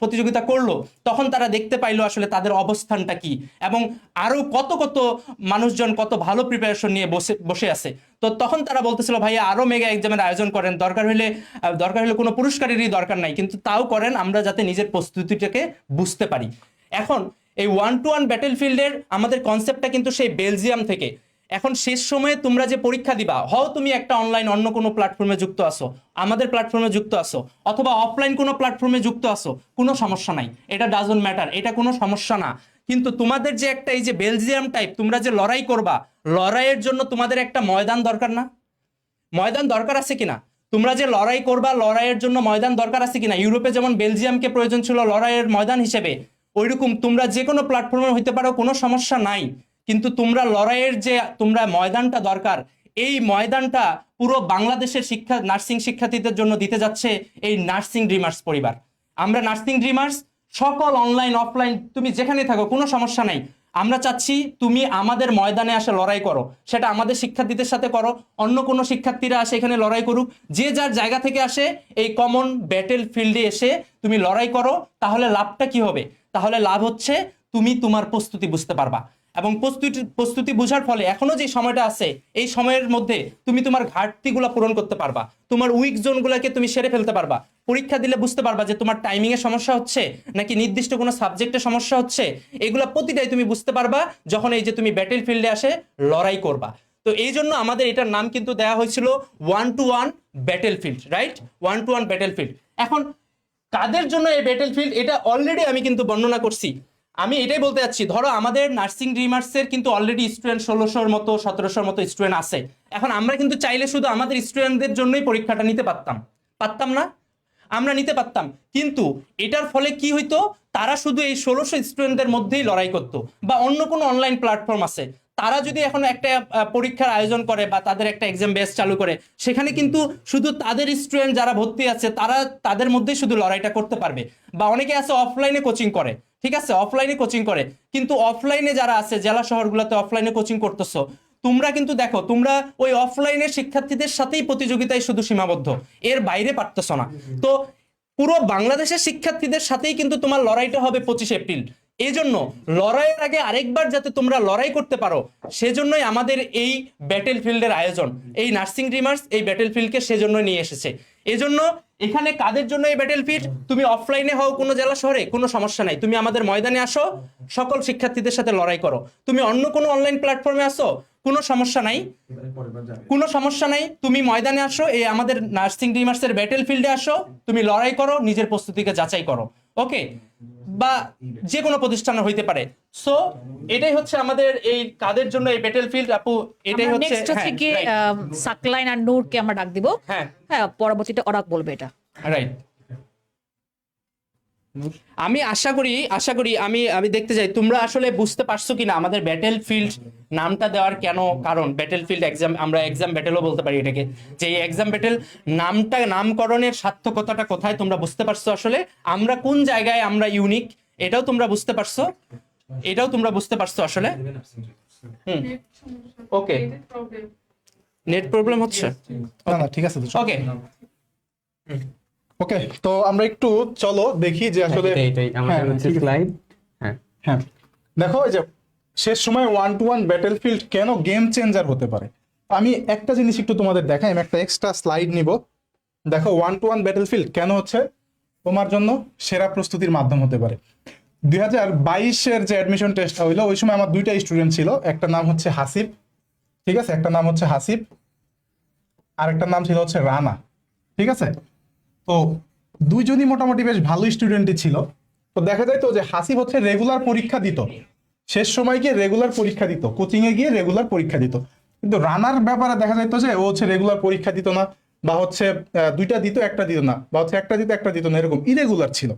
প্রতিযোগিতা করলো, তখন তারা দেখতে পাইলো আসলে তাদের অবস্থানটা কি, এবং আরো কত মানুষজন কত ভালো প্রিপারেশন নিয়ে বসে আছে। তো তখন তারা বলতেছিল ভাইয়া আরো মেগা এক্সামের আয়োজন করেন, দরকার হলে কোনো পুরস্কারেরই দরকার নাই, কিন্তু তাও করেন, আমরা যাতে নিজের প্রস্তুতিটাকে বুঝতে পারি। এখন এই 1-to-1 ব্যাটেলফিল্ডের আমাদের কনসেপ্টটা কিন্তু সেই বেলজিয়াম থেকে। এখন শেষ সময়ে তোমরা যে পরীক্ষা দিবা, তুমি একটা অনলাইন অন্য কোনো প্ল্যাটফর্মে যুক্ত আসো, আমাদের প্ল্যাটফর্মে যুক্ত আসো, অথবা অফলাইন কোনো প্ল্যাটফর্মে যুক্ত আসো, কোনো সমস্যা নাই, এটা ডাজন্ট ম্যাটার, এটা কোনো সমস্যা না। কিন্তু তোমাদের যে একটা এই যে বেলজিয়াম টাইপ তোমরা যে লড়াই করবা, লড়াইয়ের জন্য তোমাদের একটা ময়দান দরকার না? ময়দান দরকার আছে কিনা? তোমরা যে লড়াই করবা, লড়াইয়ের জন্য ময়দান দরকার আছে কিনা? ইউরোপে যেমন বেলজিয়ামকে প্রয়োজন ছিল লড়াইয়ের ময়দান হিসেবে, ওইরকম তোমরা যে কোনো প্ল্যাটফর্মে হইতে পারো, কোনো সমস্যা নাই। কিন্তু তোমরা লড়াইয়ের যে ময়দানটা দরকার, এই ময়দানটা পুরো বাংলাদেশের নার্সিং শিক্ষার্থীদের জন্য দিতে যাচ্ছে এই নার্সিং ড্রিমার্স পরিবার। আমরা নার্সিং ড্রিমার্স সকল অনলাইন অফলাইন তুমি যেখানে থাকো কোনো সমস্যা নাই, আমরা চাচ্ছি তুমি আমাদের ময়দানে আসে লড়াই করো, সেটা আমাদের শিক্ষার্থীদের সাথে করো, অন্য কোনো শিক্ষার্থীরা আসে এখানে লড়াই করুক, যে যার জায়গা থেকে আসে এই কমন ব্যাটেল ফিল্ডে এসে তুমি লড়াই করো। তাহলে লাভটা কি হবে? তাহলে লাভ হচ্ছে তুমি তোমার প্রস্তুতি বুঝতে পারবা, এবং প্রস্তুতি বোঝার ফলে এখনো যে সময়টা আছে, এই সময়ের মধ্যে তুমি তোমার ঘাটতিগুলো পূরণ করতে পারবা, তোমার উইক জোনগুলোকে তুমি সেরে ফেলতে পারবা। পরীক্ষা দিলে বুঝতে পারবা যে তোমার টাইমিং এর সমস্যা হচ্ছে নাকি নির্দিষ্ট কোনো সাবজেক্টের সমস্যা হচ্ছে, এগুলা প্রতিটাই তুমি বুঝতে পারবা যখন এই যে তুমি ব্যাটেল ফিল্ডে আসে লড়াই করবা। তো এই জন্য আমাদের এটার নাম কিন্তু দেওয়া হয়েছিল 1-to-1 battlefield, right? 1-to-1 battlefield. এখন কাদের জন্য এই ব্যাটেলফিল্ড, এটা অলরেডি আমি কিন্তু বর্ণনা করছি। আমি এটাই বলতে চাচ্ছি, ধরো আমাদের নার্সিং ড্রিমার্সের কিন্তু অলরেডি স্টুডেন্ট 1600-র মতো 1700-র মতো স্টুডেন্ট আছে। এখন আমরা কিন্তু চাইলে শুধু আমাদের স্টুডেন্টদের জন্যই পরীক্ষাটা নিতে পারতাম না? আমরা নিতে পারতাম, কিন্তু এটার ফলে কি হইতো, তারা শুধু এই 1600 স্টুডেন্টদের মধ্যেই লড়াই করতো। বা অন্য কোনো অনলাইন প্ল্যাটফর্ম আছে, তারা যদি এখন একটা পরীক্ষার আয়োজন করে বা তাদের একটা এক্সাম বেস চালু করে, সেখানে কিন্তু শুধু তাদের স্টুডেন্ট যারা ভর্তি আছে তাদের মধ্যেই শুধু লড়াইটা করতে পারবে। বা অনেকে আছে অফলাইনে কোচিং করে, ঠিক আছে, অফলাইনে কোচিং করে, কিন্তু অফলাইনে যারা আছে জেলা শহরগুলোতে অফলাইনে কোচিং করতেছো, তোমরা কিন্তু দেখো তোমরা ওই অফলাইনের শিক্ষার্থীদের সাথেই প্রতিযোগিতায় শুধু সীমাবদ্ধ, এর বাইরে পারতেছো না। তো পুরো বাংলাদেশের শিক্ষার্থীদের সাথেই কিন্তু তোমার লড়াইটা হবে 25 এপ্রিল। এই জন্য লড়াইয়ের আগে আরেকবার যাতে তোমরা লড়াই করতে পারো, সেজন্যই আমাদের এই ব্যাটেল ফিল্ডের আয়োজন। এই নার্সিং ড্রিমার্স এই ব্যাটেল ফিল্ডকে সেজন্য নিয়ে এসেছে। এজন্য এখানে কাদের জন্য এই ব্যাটেল ফিল্ড? তুমি অফলাইনে হও কোনো জেলা শহরে, কোনো সমস্যা নাই, তুমি আমাদের ময়দানে আসো, সকল শিক্ষার্থীদের সাথে লড়াই করো। তুমি অন্য কোনো অনলাইন প্ল্যাটফর্মে আসো, কোনো সমস্যা নাই, কোনো সমস্যা নাই, তুমি ময়দানে আসো, এই আমাদের নার্সিং ড্রিমার্সের ব্যাটেল ফিল্ডে আসো, তুমি লড়াই করো, নিজের প্রস্তুতিকে যাচাই করো। ওকে, বা যে কোনো প্রতিষ্ঠানে হইতে পারে। সো এটাই হচ্ছে আমাদের এই কাদের জন্য এই ব্যাটেল ফিল্ড আপু, এটাই হচ্ছে। নেক্সট হচ্ছে কি হ্যাঁ, সাকলাইন আর নূরকে আমরা ডাক দিব। হ্যাঁ হ্যাঁ, পরবর্তীতে ওরা বলবে এটা। রাইট। আমি আশা করি আমি দেখতে চাই তোমরা আসলে বুঝতে পারছো কিনা আমাদের ব্যাটেল ফিল্ড নামটা দেওয়ার কেন কারণ। ব্যাটেল ফিল্ড এক্সাম, আমরা এক্সাম ব্যাটেলও বলতে পারি এটাকে, যে এই এক্সাম ব্যাটেল নামটা, নামকরণের সার্থকতাটা কোথায় তোমরা বুঝতে পারছো আসলে আমরা কোন জায়গায় আমরা ইউনিক, এটাও তোমরা বুঝতে পারছো, এটাও তোমরা বুঝতে পারছো আসলে। ওকে, নেট প্রবলেম হচ্ছে, না না ঠিক আছে। ওকে ওকে, তো আমরা একটু চলো দেখি যে আসলে আমাদের হচ্ছে স্লাইড। হ্যাঁ, দেখো এই যে শেষ সময় 1-to-1 ব্যাটেলফিল্ড কেন গেম চেঞ্জার হতে পারে। আমি একটা জিনিস একটু তোমাদের দেখাই, আমি একটা এক্সট্রা স্লাইড নিব। দেখো 1-to-1 ব্যাটেলফিল্ড কেন হচ্ছে তোমার জন্য সেরা প্রস্তুতির মাধ্যম হতে পারে। 2022-এর যে অ্যাডমিশন টেস্টটা হইলো, ওই সময় আমার দুইটা স্টুডেন্ট ছিল, একটা নাম হচ্ছে হাসিব, ঠিক আছে, একটা নাম হচ্ছে হাসিব, আর একটা নাম ছিল হচ্ছে রানা, ঠিক আছে। তো দুইজনই মোটামুটি বেশ ভালো স্টুডেন্টই ছিল। তো দেখা যায় তো যে হাসিব হচ্ছে রেগুলার পরীক্ষা দিত, শেষ সময় গিয়ে রেগুলার পরীক্ষা দিত, কোচিং এ গিয়ে রেগুলার পরীক্ষা দিত। কিন্তু রানার ব্যাপারে দেখা যাইতো যে ও হচ্ছে রেগুলার পরীক্ষা দিত না, বা হচ্ছে দুইটা দিত একটা দিত না, বা হচ্ছে একটা দিত একটা দিত না, এরকম ইরেগুলার ছিল।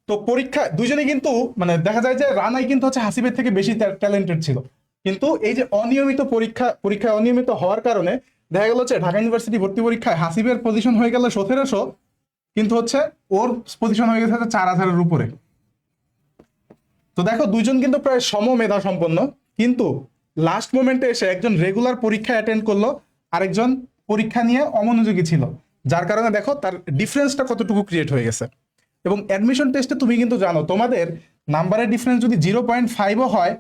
তো পরীক্ষা দুইজনে কিন্তু মানে দেখা যায় যে রানাই কিন্তু হচ্ছে হাসিবের থেকে বেশি ট্যালেন্টেড ছিল। কিন্তু এই যে অনিয়মিত পরীক্ষায় অনিয়মিত হওয়ার কারণে দেখা গেল যে ঢাকা ইউনিভার্সিটি ভর্তি পরীক্ষায় হাসিবের পজিশন হয়ে গেল 1700, কিন্তু হচ্ছে ওর পজিশন হয়ে গেছে 4000-এর উপরে। তো দেখো দুইজন কিন্তু প্রায় সম মেধা সম্পন্ন, কিন্তু লাস্ট মোমেন্টে এসে একজন রেগুলার পরীক্ষা অ্যাটেন্ড করলো, আরেকজন পরীক্ষা নিয়ে অমনোযোগী ছিল, যার কারণে দেখো তার ডিফারেন্সটা কতটুকু ক্রিয়েট হয়ে গেছে। এবং অ্যাডমিশন টেস্টে তুমি কিন্তু জানো তোমাদের নাম্বারের ডিফারেন্স যদি 0.5ও হয়,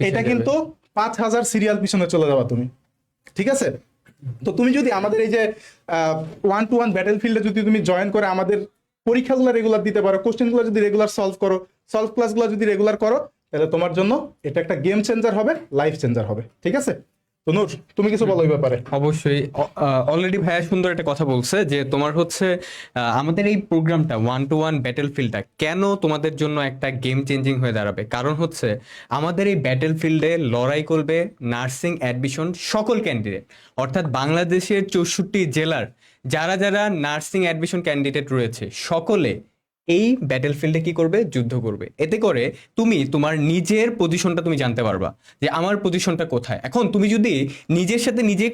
এটা কিন্তু 5000 সিরিয়াল পিছনে চলে যাওয়া তুমি, ঠিক আছে। তো তুমি যদি আমাদের এই যে 1-to-1 ব্যাটেল ফিল্ডে যদি তুমি জয়েন করে আমাদের পরীক্ষাগুলো রেগুলার দিতে পারো, কোশ্চেনগুলো যদি রেগুলার সলভ ক্লাসগুলো যদি রেগুলার করো, তাহলে তোমার জন্য এটা একটা গেম চেঞ্জার হবে, লাইফ চেঞ্জার হবে, ঠিক আছে। তো নূর, তুমি কিছু বলো এই ব্যাপারে। অবশ্যই, অলরেডি ভাইয়া সুন্দর একটা কথা বলছে যে তোমার হচ্ছে আমাদের এই প্রোগ্রামটা 1-to-1 ব্যাটেল ফিল্ডটা কেন তোমাদের জন্য একটা গেম চেঞ্জিং হয়ে দাঁড়াবে। কারণ হচ্ছে আমাদের এই ব্যাটেল ফিল্ডে লড়াই করবে নার্সিং অ্যাডমিশন সকল ক্যান্ডিডেট, অর্থাৎ বাংলাদেশের 64 জেলার যারা যারা নার্সিং অ্যাডমিশন ক্যান্ডিডেট রয়েছে, সকলে এই ব্যাটেল ফিল্ডে কি করবে, যুদ্ধ করবে। এতে করে তুমি তোমার নিজের পজিশনটা তুমি জানতে পারবা যে আমার পজিশনটা কোথায়। এখন তুমি যদি নিজের সাথে নিজে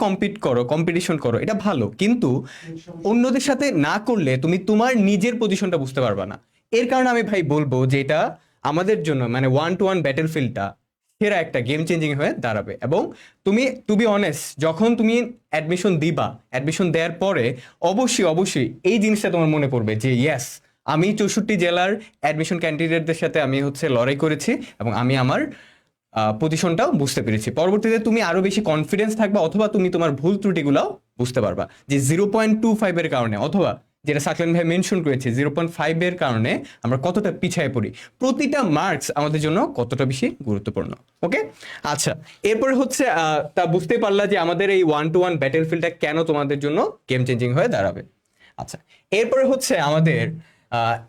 কম্পিটিশন করো, এটা ভালো, কিন্তু অন্যদের সাথে না করলে তুমি তোমার নিজের পজিশনটা বুঝতে পারবা না। এর কারণে আমি ভাই বলবো যে এটা আমাদের জন্য মানে 1-to-1 ব্যাটেল ফিল্ডটা সেরা একটা গেম চেঞ্জিং হয়ে দাঁড়াবে। এবং তুমি টু বি অনেস্ট, যখন তুমি অ্যাডমিশন দিবা, অ্যাডমিশন দেওয়ার পরে অবশ্যই এই জিনিসটা তোমার মনে পড়বে যে ইয়েস, আমি 64 জেলার অ্যাডমিশন ক্যান্ডিডেটদের সাথে আমি হচ্ছে লড়াই করেছি এবং আমি আমার পজিশনটাও বুঝতে পেরেছি। পরবর্তীতে তুমি আরো বেশি কনফিডেন্স থাকবা, অথবা তুমি তোমার ভুল ত্রুটিগুলো বুঝতে পারবা যে 0.25 এর কারণে, অথবা যেটা সাকলান ভাই মেনশন করেছে 0.5 এর কারণে আমরা কতটা পিছিয়ে পড়ি। প্রতিটা মার্কস আমাদের জন্য কতটা বেশি গুরুত্বপূর্ণ। ওকে, আচ্ছা, এরপরে হচ্ছে তা বুঝতে পারলা যে আমাদের এই 1-to-1 ব্যাটেল ফিল্ডটা কেন তোমাদের জন্য গেম চেঞ্জিং হয়ে দাঁড়াবে। আচ্ছা, এরপরে হচ্ছে আমাদের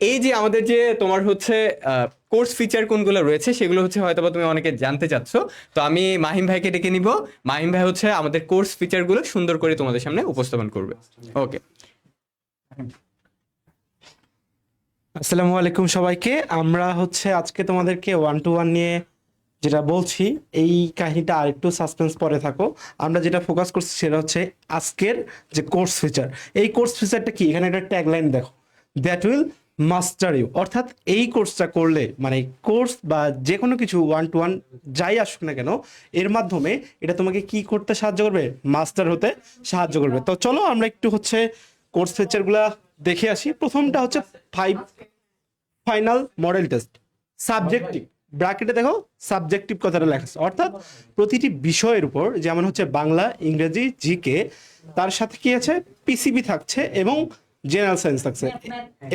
এই যে আমাদের যে তোমার হচ্ছে কোর্স ফিচার কোনগুলো রয়েছে, সেগুলো হচ্ছে হয়তো তুমি অনেকে জানতে চাচ্ছ। তো আমি মাহিম ভাইকে ডেকে নিব। মাহিম ভাই হচ্ছে আমাদের কোর্স ফিচারগুলো সুন্দর করে তোমাদের সামনে উপস্থাপন করবে। ওকে, আসসালামু আলাইকুম সবাইকে। আমরা হচ্ছে আজকে তোমাদেরকে 1-to-1 নিয়ে যেটা বলছি, এই কাহিনীটা আরেকটু সাসপেন্স পরে থাকো। আমরা যেটা ফোকাস করছি সেটা হচ্ছে আজকের যে কোর্স ফিচার। এই কোর্স ফিচারটা কি, এখানে একটা ট্যাগলাইন দেখো, দ্যাট উইল মাস্টার ইউ। অর্থাৎ এই কোর্সটা করলে, মানে কোর্স বা যে কোনো কিছু 1-to-1 যাই আসুক না কেন, এর মাধ্যমে এটা তোমাকে কি করতে সাহায্য করবে, মাস্টার হতে সাহায্য করবে। তো চলো আমরা একটু হচ্ছে কোর্স ফিচারগুলা দেখে আসি। প্রথমটা হচ্ছে ফাইনাল মডেল টেস্ট, সাবজেক্টিভ, ব্র্যাকেটে দেখো সাবজেক্টিভ কথাটা লেখা আছে, অর্থাৎ প্রতিটি বিষয়ের উপর, যেমন হচ্ছে বাংলা, ইংরেজি, জিকে, তার সাথে কি আছে পিসিবি থাকছে এবং জেনারেল সায়েন্স থাকছে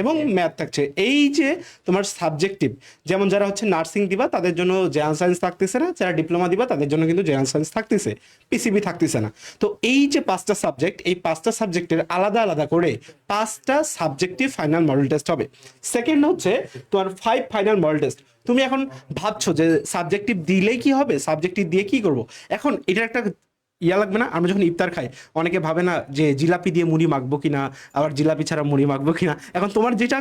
এবং ম্যাথ থাকছে। এই যে তোমার সাবজেক্টিভ, যেমন যারা হচ্ছে নার্সিং দিবা তাদের জন্য জেনারেল সায়েন্স থাকতেছে না, যারা ডিপ্লোমা দিবা তাদের জন্য কিন্তু জেনারেল সায়েন্স থাকতেছে, পিসিবি থাকতেছে না। তো এই যে 5টা সাবজেক্ট, এই 5টা সাবজেক্টের আলাদা আলাদা করে 5টা সাবজেক্টিভ ফাইনাল মডেল টেস্ট হবে। সেকেন্ড হচ্ছে তোমার 5 ফাইনাল মডেল টেস্ট। তুমি এখন ভাবছো যে সাবজেক্টিভ দিলেই কি হবে, সাবজেক্টিভ দিয়ে কি করব। এখন এটার একটা ইয়া লাগবে না? আমরা যখন ইফতার খাই অনেকে ভাবে না যে জিলাপি দিয়ে মুড়ি মাখবো কিনা, আবার জিলাপি ছাড়া মুড়ি মাখবো কিনা। এখন তোমার যেটা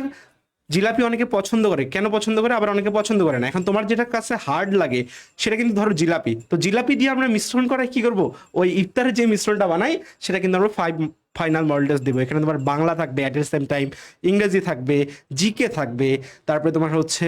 জিলাপি অনেকে পছন্দ করে, কেন পছন্দ করে, আবার অনেকে পছন্দ করে না। এখন তোমার যেটা কাছে হার্ড লাগে সেটা কিন্তু ধরো জিলাপি, তো জিলাপি দিয়ে আমরা মিশ্রণ করায় কি করব, ওই ইফতারের যে মিশ্রণটা বানাই সেটা কিন্তু আমরা ফাইনাল মডেল টেস্ট দেবো। এখানে তোমার বাংলা থাকবে, অ্যাট দ্য সেম টাইম ইংরেজি থাকবে, জিকে থাকবে, তারপরে তোমার হচ্ছে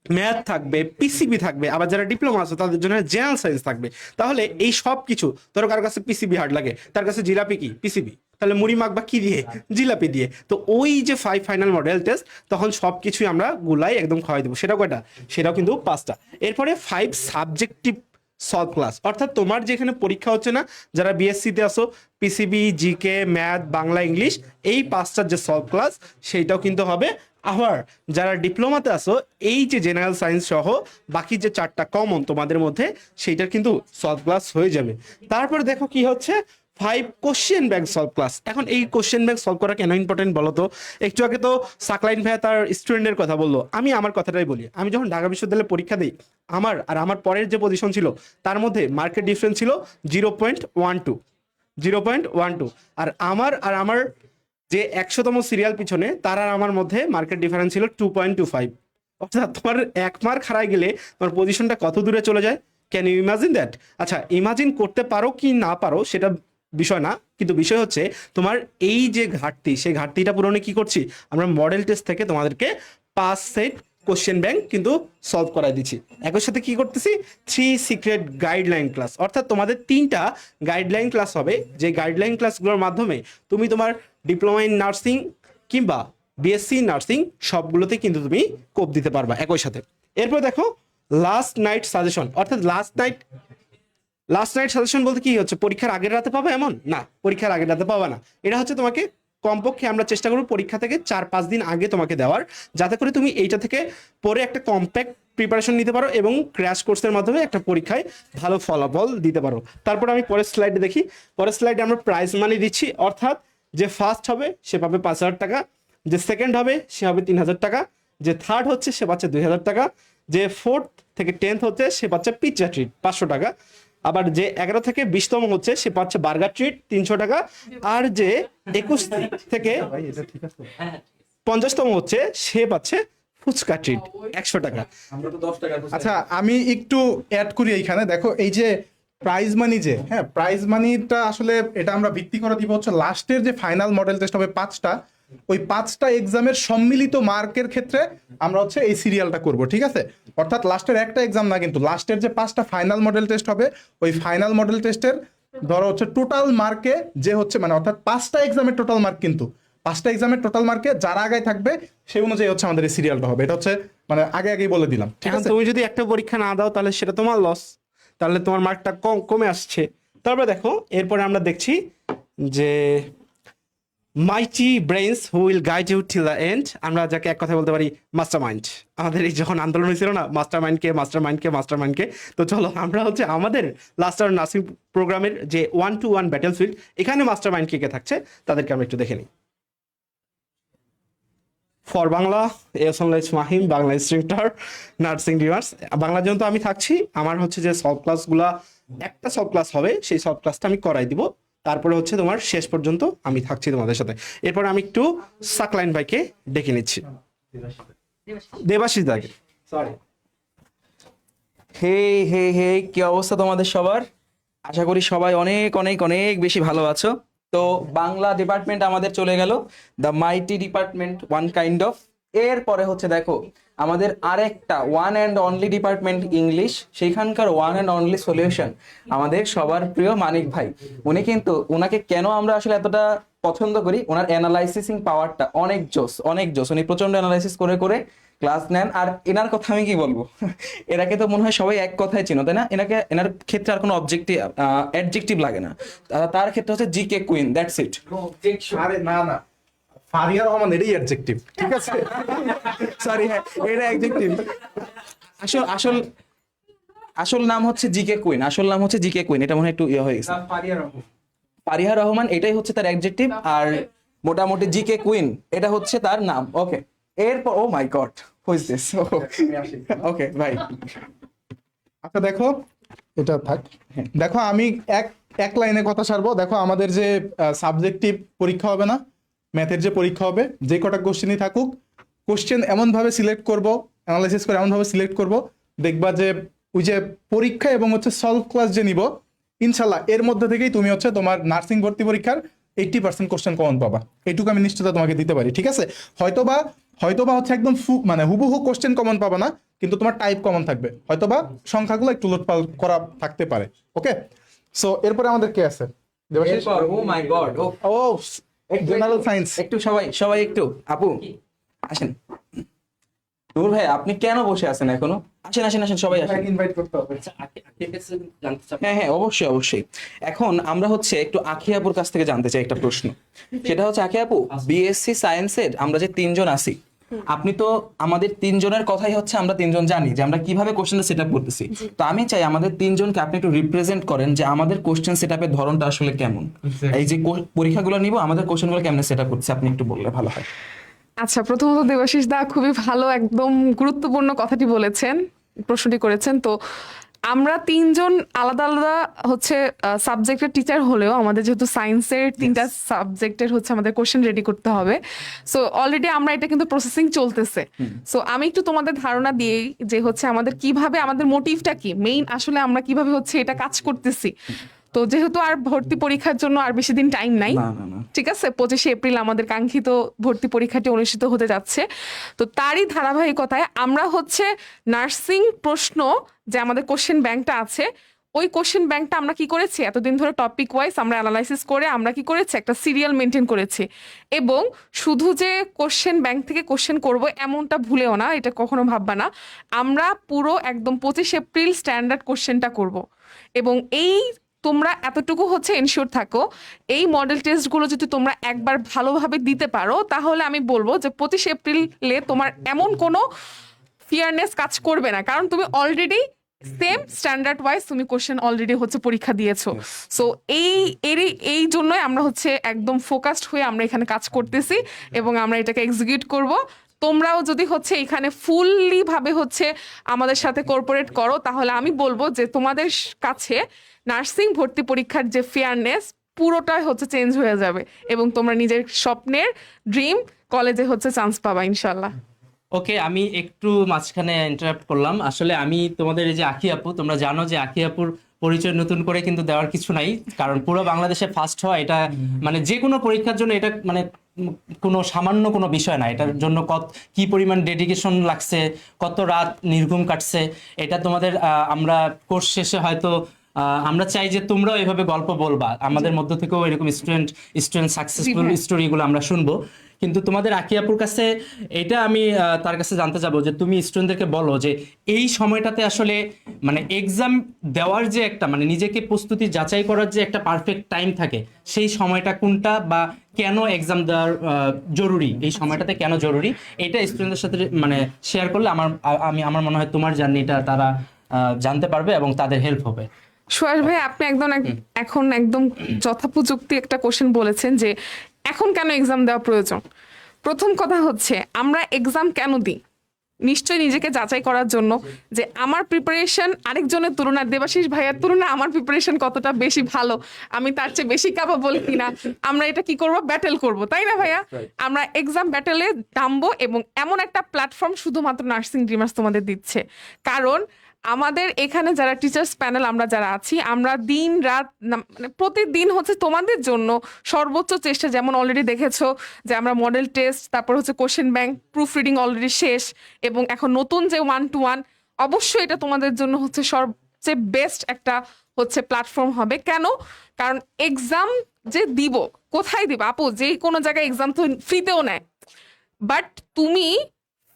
ম্যাথ থাকবে, পিসিবি থাকবে, আবার যারা ডিপ্লোমা আছে তাদের জন্য জেনারেল সায়েন্স থাকবে। তাহলে এই সব কিছু, ধরো কারোর কাছে পিসিবি হার্ড লাগে, তার কাছে জিলাপি কি পিসিবি, তাহলে মুড়ি মাখবা কি দিয়ে, জিলাপি দিয়ে। তো ওই যে 5 ফাইনাল মডেল টেস্ট, তখন সব কিছুই আমরা গুলাই একদম খাওয়াই দেবো। সেটাও কয়টা, সেটাও কিন্তু 5টা। এরপরে 5 সাবজেক্টিভ সলভ ক্লাস, অর্থাৎ তোমার যেখানে পরীক্ষা হচ্ছে না, যারা বিএসসিতে আসো, PCB, GK, math, Bangla, English, এই 5টার যে সলভ ক্লাস সেইটাও কিন্তু হবে। আবার যারা ডিপ্লোমাতে আসো, এই যে জেনারেল সায়েন্স সহ বাকি যে 4টা কমন তোমাদের মধ্যে, সেইটার কিন্তু সলভ ক্লাস হয়ে যাবে। তারপর দেখো কি হচ্ছে 5 কোশ্চেন ব্যাংক সলভ ক্লাস। এখন এই কোশ্চেন ব্যাংক সলভ করা কেন ইম্পর্টেন্ট বলো তো? একটু আগে তো সাকলাইন ভাইয়া তার স্টুডেন্টের কথা বললো, আমি আমার কথাটাই বলি। আমি যখন ঢাকা বিশ্ববিদ্যালয়ে পরীক্ষা দিই, আমার আর আমার পরের যে পজিশন ছিল তার মধ্যে মার্কেট ডিফারেন্স ছিল 0.12। আর আমার যে 100তম সিরিয়াল পিছনে, তার আর আমার মধ্যে মার্কেট ডিফারেন্স ছিল 2.25। অর্থাৎ তোমার 1 মার্ক হারাই গেলে তোমার পজিশনটা কত দূরে চলে যায়। Can you imagine that? আচ্ছা, ইমাজিন করতে পারো কি না পারো সেটা বিষয় না, কিন্তু বিষয় হচ্ছে তোমার এই যে ঘাটতি, সেই ঘাটতিটা পূরণে কি করছি আমরা, মডেল টেস্ট থেকে তোমাদেরকে 5 সেট কোশ্চেন ব্যাংক কিন্তু সলভ করাই দিচ্ছি। একই সাথে কি করতেছি, 3 সিক্রেট গাইডলাইন ক্লাস, অর্থাৎ তোমাদের 3টা গাইডলাইন ক্লাস হবে, যে গাইডলাইন ক্লাসগুলোর মাধ্যমে তুমি তোমার ডিপ্লোমা ইন নার্সিং কিংবা বিএসসি নার্সিং সবগুলোতে কিন্তু তুমি কোপ দিতে পারবা একই সাথে। এরপর দেখো লাস্ট নাইট সাজেশন, অর্থাৎ লাস্ট নাইট সাজেশন বলতে কি হচ্ছে, পরীক্ষার আগের রাতে পাবে এমন না, পরীক্ষার আগের রাতে পাবা না। এটা হচ্ছে তোমাকে কমপক্ষে আমরা চেষ্টা করবো পরীক্ষা থেকে 4-5 দিন আগে তোমাকে দেওয়ার, যাতে করে তুমি এইটা থেকে পরে একটা কম্প্যাক্ট প্রিপারেশন নিতে পারো এবং ক্র্যাশ কোর্সের মাধ্যমে একটা পরীক্ষায় ভালো ফলাফল দিতে পারো। তারপর আমি পরের স্লাইডে দেখি, পরের স্লাইডে আমরা প্রাইজ মানি দিচ্ছি, অর্থাৎ যে ফার্স্ট হবে সে পাবে 5,000 টাকা, যে সেকেন্ড হবে সে হবে 3,000 টাকা, যে থার্ড হচ্ছে সে পাচ্ছে 2,000 টাকা, যে 4th থেকে 10th হচ্ছে সে পাচ্ছে পিৎজা ট্রিট 500 টাকা, আবার যে 11 থেকে 20তম হচ্ছে সে পাচ্ছে বার্গার ট্রিট 300 টাকা, আর যে 21 থেকে 50তম হচ্ছে সে পাচ্ছে ফুচকা ট্রিট 100 টাকা। আমরা তো 10 টাকা। আচ্ছা, আমি একটু অ্যাড করি এইখানে। দেখো এই যে প্রাইজ মানি, যে হ্যাঁ প্রাইজ মানিটা আসলে এটা আমরা ভিত্তি করে দিব হচ্ছে লাস্টের যে ফাইনাল মডেল টেস্ট হবে 5টা, ওই 5টা এক্সামের সম্মিলিত মার্কের ক্ষেত্রে আমরা হচ্ছে এই সিরিয়ালটা করব, ঠিক আছে? অর্থাৎ লাস্টের একটা এক্সাম না, কিন্তু লাস্টের যে 5টা ফাইনাল মডেল টেস্ট হবে, ওই ফাইনাল মডেল টেস্টের ধরো হচ্ছে টোটাল মার্কে যে হচ্ছে মানে অর্থাৎ 5টা এক্সামের টোটাল মার্ক, কিন্তু 5টা এক্সামের টোটাল মার্কে যারা আগে থাকবে সেই অনুযায়ী হচ্ছে আমাদের এই সিরিয়ালটা হবে। এটা হচ্ছে মানে আগেই বলে দিলাম, ঠিক এখন আছে? তুমি যদি একটা পরীক্ষা না দাও তাহলে সেটা তোমার লস, তাহলে তোমার মার্কটা কমে আসছে। তারপরে দেখো এরপরে আমরা দেখছি যে mighty brains who will guide you till the end, আমরা যাকে এক কথা বলতে পারি মাস্টার মাইন্ড। আমাদের এই যখন আন্দোলন হয়েছিল না, মাস্টার মাইন্ডকে, তো চলো আমরা হচ্ছে আমাদের লাস্ট আওয়ার নার্সিং প্রোগ্রামের যে 1-to-1 ব্যাটেলফিল্ড, এখানে মাস্টার মাইন্ড কে থাকছে তাদেরকে আমরা একটু দেখে নিই। For Bangla S Mahim, Bangla instructor, nursing diverse. বাংলার জন্য তো আমি থাকছি, আমার হচ্ছে যে সলভ ক্লাসগুলা, একটা সলভ ক্লাস হবে, সেই সলভ ক্লাসটা আমি করাই দিব, তারপরে হচ্ছে তোমার শেষ পর্যন্ত আমি থাকছি তোমাদের সাথে। এরপর আমি একটু সাকলাইন ভাইকে ডেকে নিচ্ছি, দেবাশিস দাকে। সরি। হে কি অবস্থা তোমাদের সবার? আশা করি সবাই অনেক অনেক অনেক বেশি ভালো আছো। তো বাংলা ডিপার্টমেন্ট আমাদের চলে গেল, the mighty department one kind of. এরপরে হচ্ছে দেখো আমাদের আরেকটা one and only department English, সেইখানকার ওয়ান অ্যান্ড অনলি সলিউশন আমাদের সবার প্রিয় মানিক ভাই। উনি কিন্তু, ওনাকে কেন আমরা আসলে এতটা পছন্দ করি, ওনার অ্যানালাইসিসিং পাওয়ারটা অনেক জোস। উনি প্রচন্ড অ্যানালাইসিস করে ক্লাস নেন। আর এনার কথা আমি কি বলবো, এনাকে তো মনে হয় সবাই এক কথায় চিনো, তাই না? এনার ক্ষেত্রে আর কোনো অবজেক্টিভ অ্যাডজেক্টিভ লাগে না, তার ক্ষেত্রে হচ্ছে জিকে কুইন, দ্যাটস ইট। আরে না না, ফারিয়া রহমান এটাই অ্যাডজেক্টিভ, ঠিক আছে? সরি, হ্যাঁ এটা অ্যাডজেক্টিভ। আসল আসল আসল নাম হচ্ছে জিকে কুইন, আসল নাম হচ্ছে জিকে কুইন, এটা মনে হয় একটু ইয়ে হয়ে গেছে। ফারিহা রহমান এটাই হচ্ছে তার অ্যাডজেক্টিভ, আর মোটামুটি জিকে কুইন এটা হচ্ছে তার নাম। ওকে, এরপর ও মাই গড হু ইজ দিস? ওকে ভাই, আচ্ছা দেখো, এটা থাক। দেখো আমি এক লাইনে কথা সারবো। দেখো আমাদের যে সাবজেক্টিভ পরীক্ষা হবে না, ম্যাথের যে পরীক্ষা হবে, যে কটা কোশ্চেনই থাকুক, কোশ্চেন এমনভাবে সিলেক্ট করব, অ্যানালাইসিস করে এমনভাবে সিলেক্ট করব, দেখবা যে ওই যে পরীক্ষা এবং হচ্ছে সলভ ক্লাস যে নিব, ইনশাল্লাহ এর মধ্যে থেকেই তুমি হচ্ছে তোমার নার্সিং ভর্তি পরীক্ষার 80% কোশ্চেন কমন পাবা। এইটুকু আমি নিশ্চয়তা তোমাকে দিতে পারি, ঠিক আছে? হয়তোবা হচ্ছে একদম মানে হুবহু কোশ্চেন কমন পাবা না, কিন্তু তোমার টাইপ কমন থাকবে, হয়তোবা সংখ্যাগুলো একটু লোটপাল করা থাকতে পারে। ওকে, সো এরপরে আমাদের কে আছে? দেবাশিস? ও মাই গড, ও জেনারেল সায়েন্স। একটু সবাই একটু, আপু আসেন। নূর ভাই আপনি কেন বসে আছেন এখনো? আসেন সবাই আসেন। ইনভাইট করতে হবে। হ্যাঁ অবশ্যই। এখন আমরা হচ্ছে একটু আখি আপুর কাছ থেকে জানতে চাই একটা প্রশ্ন। সেটা হচ্ছে আখি আপু, বিএসসি সায়েন্সের আমরা যে 3 জন আছি, আপনি তো আমাদের 3 জনের কথাই হচ্ছে আমরা 3 জন জানি যে আমরা কিভাবে কোশ্চেনটা সেট আপ করতেছি। তো আমি চাই আমাদের 3 জনকে আপনি একটু রিপ্রেজেন্ট করেন যে আমাদের কোশ্চেন সেট আপের ধরনটা আসলে কেমন, এই যে পরীক্ষাগুলো নিব আমাদের কোশ্চেনগুলো কেমন সেট আপ করতেছি, আপনি একটু বললে ভালো হয়। আচ্ছা, প্রথমত দেবাশিস দা খুবই ভালো একদম গুরুত্বপূর্ণ কথাটি বলেছেন, প্রশ্নটি করেছেন। তো আমরা 3 জন আলাদা আলাদা হচ্ছে সাবজেক্টের টিচার হলেও আমাদের যেহেতু সায়েন্সের 3টা সাবজেক্টের হচ্ছে আমাদের কোশ্চেন রেডি করতে হবে। সো অলরেডি আমরা এটা কিন্তু প্রসেসিং চলতেছে। সো আমি একটু তোমাদের ধারণা দিই যে হচ্ছে আমাদের কিভাবে, আমাদের মোটিভটা কি, মেইন আসলে আমরা কিভাবে হচ্ছে এটা কাজ করতেছি। তো যেহেতু আর ভর্তি পরীক্ষার জন্য আর বেশি দিন টাইম নাই, ঠিক আছে, 25শে এপ্রিল আমাদের কাঙ্ক্ষিত ভর্তি পরীক্ষাটি অনুষ্ঠিত হতে যাচ্ছে। তো তারই ধারাবাহিকতায় আমরা হচ্ছে নার্সিং প্রশ্ন যে আমাদের কোশ্চেন ব্যাংকটা আছে, ওই কোশ্চেন ব্যাংকটা আমরা কি করেছি, এতদিন ধরে টপিক ওয়াইজ আমরা অ্যানালাইসিস করে আমরা কি করেছি, একটা সিরিয়াল মেনটেন করেছি। এবং শুধু যে কোশ্চেন ব্যাংক থেকে কোশ্চেন করব এমনটা ভুলেও না, এটা কখনো ভাববা না। আমরা পুরো একদম 25 এপ্রিল স্ট্যান্ডার্ড কোশ্চেনটা করব। এবং এই তোমরা এতটুকু হচ্ছে এনশিওর থাকো, এই মডেল টেস্টগুলো যদি তোমরা একবার ভালোভাবে দিতে পারো, তাহলে আমি বলবো যে 25 এপ্রিলে তোমার এমন কোনো ফিয়ারনেস কাজ করবে না, কারণ তুমি অলরেডি সেম স্ট্যান্ডার্ড ওয়াইজ তুমি কোশ্চেন অলরেডি হচ্ছে পরীক্ষা দিয়েছো। সো এই জন্যই আমরা হচ্ছে একদম ফোকাসড হয়ে আমরা এখানে কাজ করতেছি এবং আমরা এটাকে এক্সিকিউট করব। তোমরাও যদি হচ্ছে এখানে ফুললি ভাবে হচ্ছে আমাদের সাথে কোঅপারেট করো, তাহলে আমি বলবো যে তোমাদের কাছে নার্সিং ভর্তি পরীক্ষার যে ফেয়ারনেস পুরোটাই হচ্ছে চেঞ্জ হয়ে যাবে এবং তোমরা নিজের স্বপ্নের ড্রিম কলেজে হচ্ছে চান্স পাবা ইনশাল্লাহ। ওকে, আমি একটু মাঝখানে ইন্টারাপ্ট করলাম। আসলে আমি তোমাদের এই যে আখি আপু, তোমরা জানো যে আখি আপুর পরিচয় নতুন করে কিন্তু দেওয়ার কিছু নাই, কারণ পুরো বাংলাদেশে ফার্স্ট হওয়া এটা মানে যে কোনো পরীক্ষার জন্য এটা মানে কোনো সামান্য কোনো বিষয় না। এটার জন্য কি পরিমাণ ডেডিকেশন লাগছে, কত রাত নির্ঘুম কাটছে, এটা তোমাদের আমরা কোর্স শেষে হয়তো আমরা চাই যে তোমরাও এভাবে গল্প বলবা, আমাদের মধ্য থেকেও এরকম স্টুডেন্ট সাকসেসফুল স্টোরিগুলো আমরা শুনবো। কিন্তু তোমাদের আকি আপুর কাছে এটা আমি তার কাছে জানতে যাবো যে তুমি স্টুডেন্টদেরকে বলো যে এই সময়টাতে আসলে মানে এক্সাম দেওয়ার যে একটা মানে নিজেকে প্রস্তুতি যাচাই করার যে একটা পারফেক্ট টাইম থাকে, সেই সময়টা কোনটা বা কেন এক্সাম দেওয়ার জরুরি, এই সময়টাতে কেন জরুরি, এটা স্টুডেন্টদের সাথে মানে শেয়ার করলে আমার মনে হয় তোমার জার্নিটা তারা জানতে পারবে এবং তাদের হেল্প হবে। সুয়াস ভাই, আপনি এখন একদম যথোপযুক্ত একটা কোশ্চেন বলেছেন যে এখন কেন এক্সাম দেওয়া প্রয়োজন। প্রথম কথা হচ্ছে আমরা এক্সাম কেন দিই, নিশ্চয়ই নিজেকে যাচাই করার জন্য যে আমার প্রিপারেশন আরেকজনের তুলনায়, দেবাশিস ভাইয়ার তুলনায় আমার প্রিপারেশন কতটা বেশি ভালো, আমি তার চেয়ে বেশি ক্যাপাবল কিনা, আমরা এটা কি করব, ব্যাটেল করব, তাই না ভাইয়া? আমরা এক্সাম ব্যাটেলে নামবো এবং এমন একটা প্ল্যাটফর্ম শুধুমাত্র নার্সিং ড্রিমার্স তোমাদের দিচ্ছে। কারণ আমাদের এখানে যারা টিচার্স প্যানেল আমরা যারা আছি, আমরা দিন রাত মানে প্রতিদিন হচ্ছে তোমাদের জন্য সর্বোচ্চ চেষ্টা, যেমন অলরেডি দেখেছো যে আমরা মডেল টেস্ট, তারপর হচ্ছে question bank, proof reading already শেষ এবং এখন নতুন যে 1-to-1, অবশ্যই এটা তোমাদের জন্য হচ্ছে সবচেয়ে বেস্ট একটা হচ্ছে প্ল্যাটফর্ম হবে। কেন? কারণ এক্সাম যে দিব, কোথায় দিব আপু, যে কোনো জায়গায় এক্সাম তো ফ্রিতেও নেয়, বাট তুমি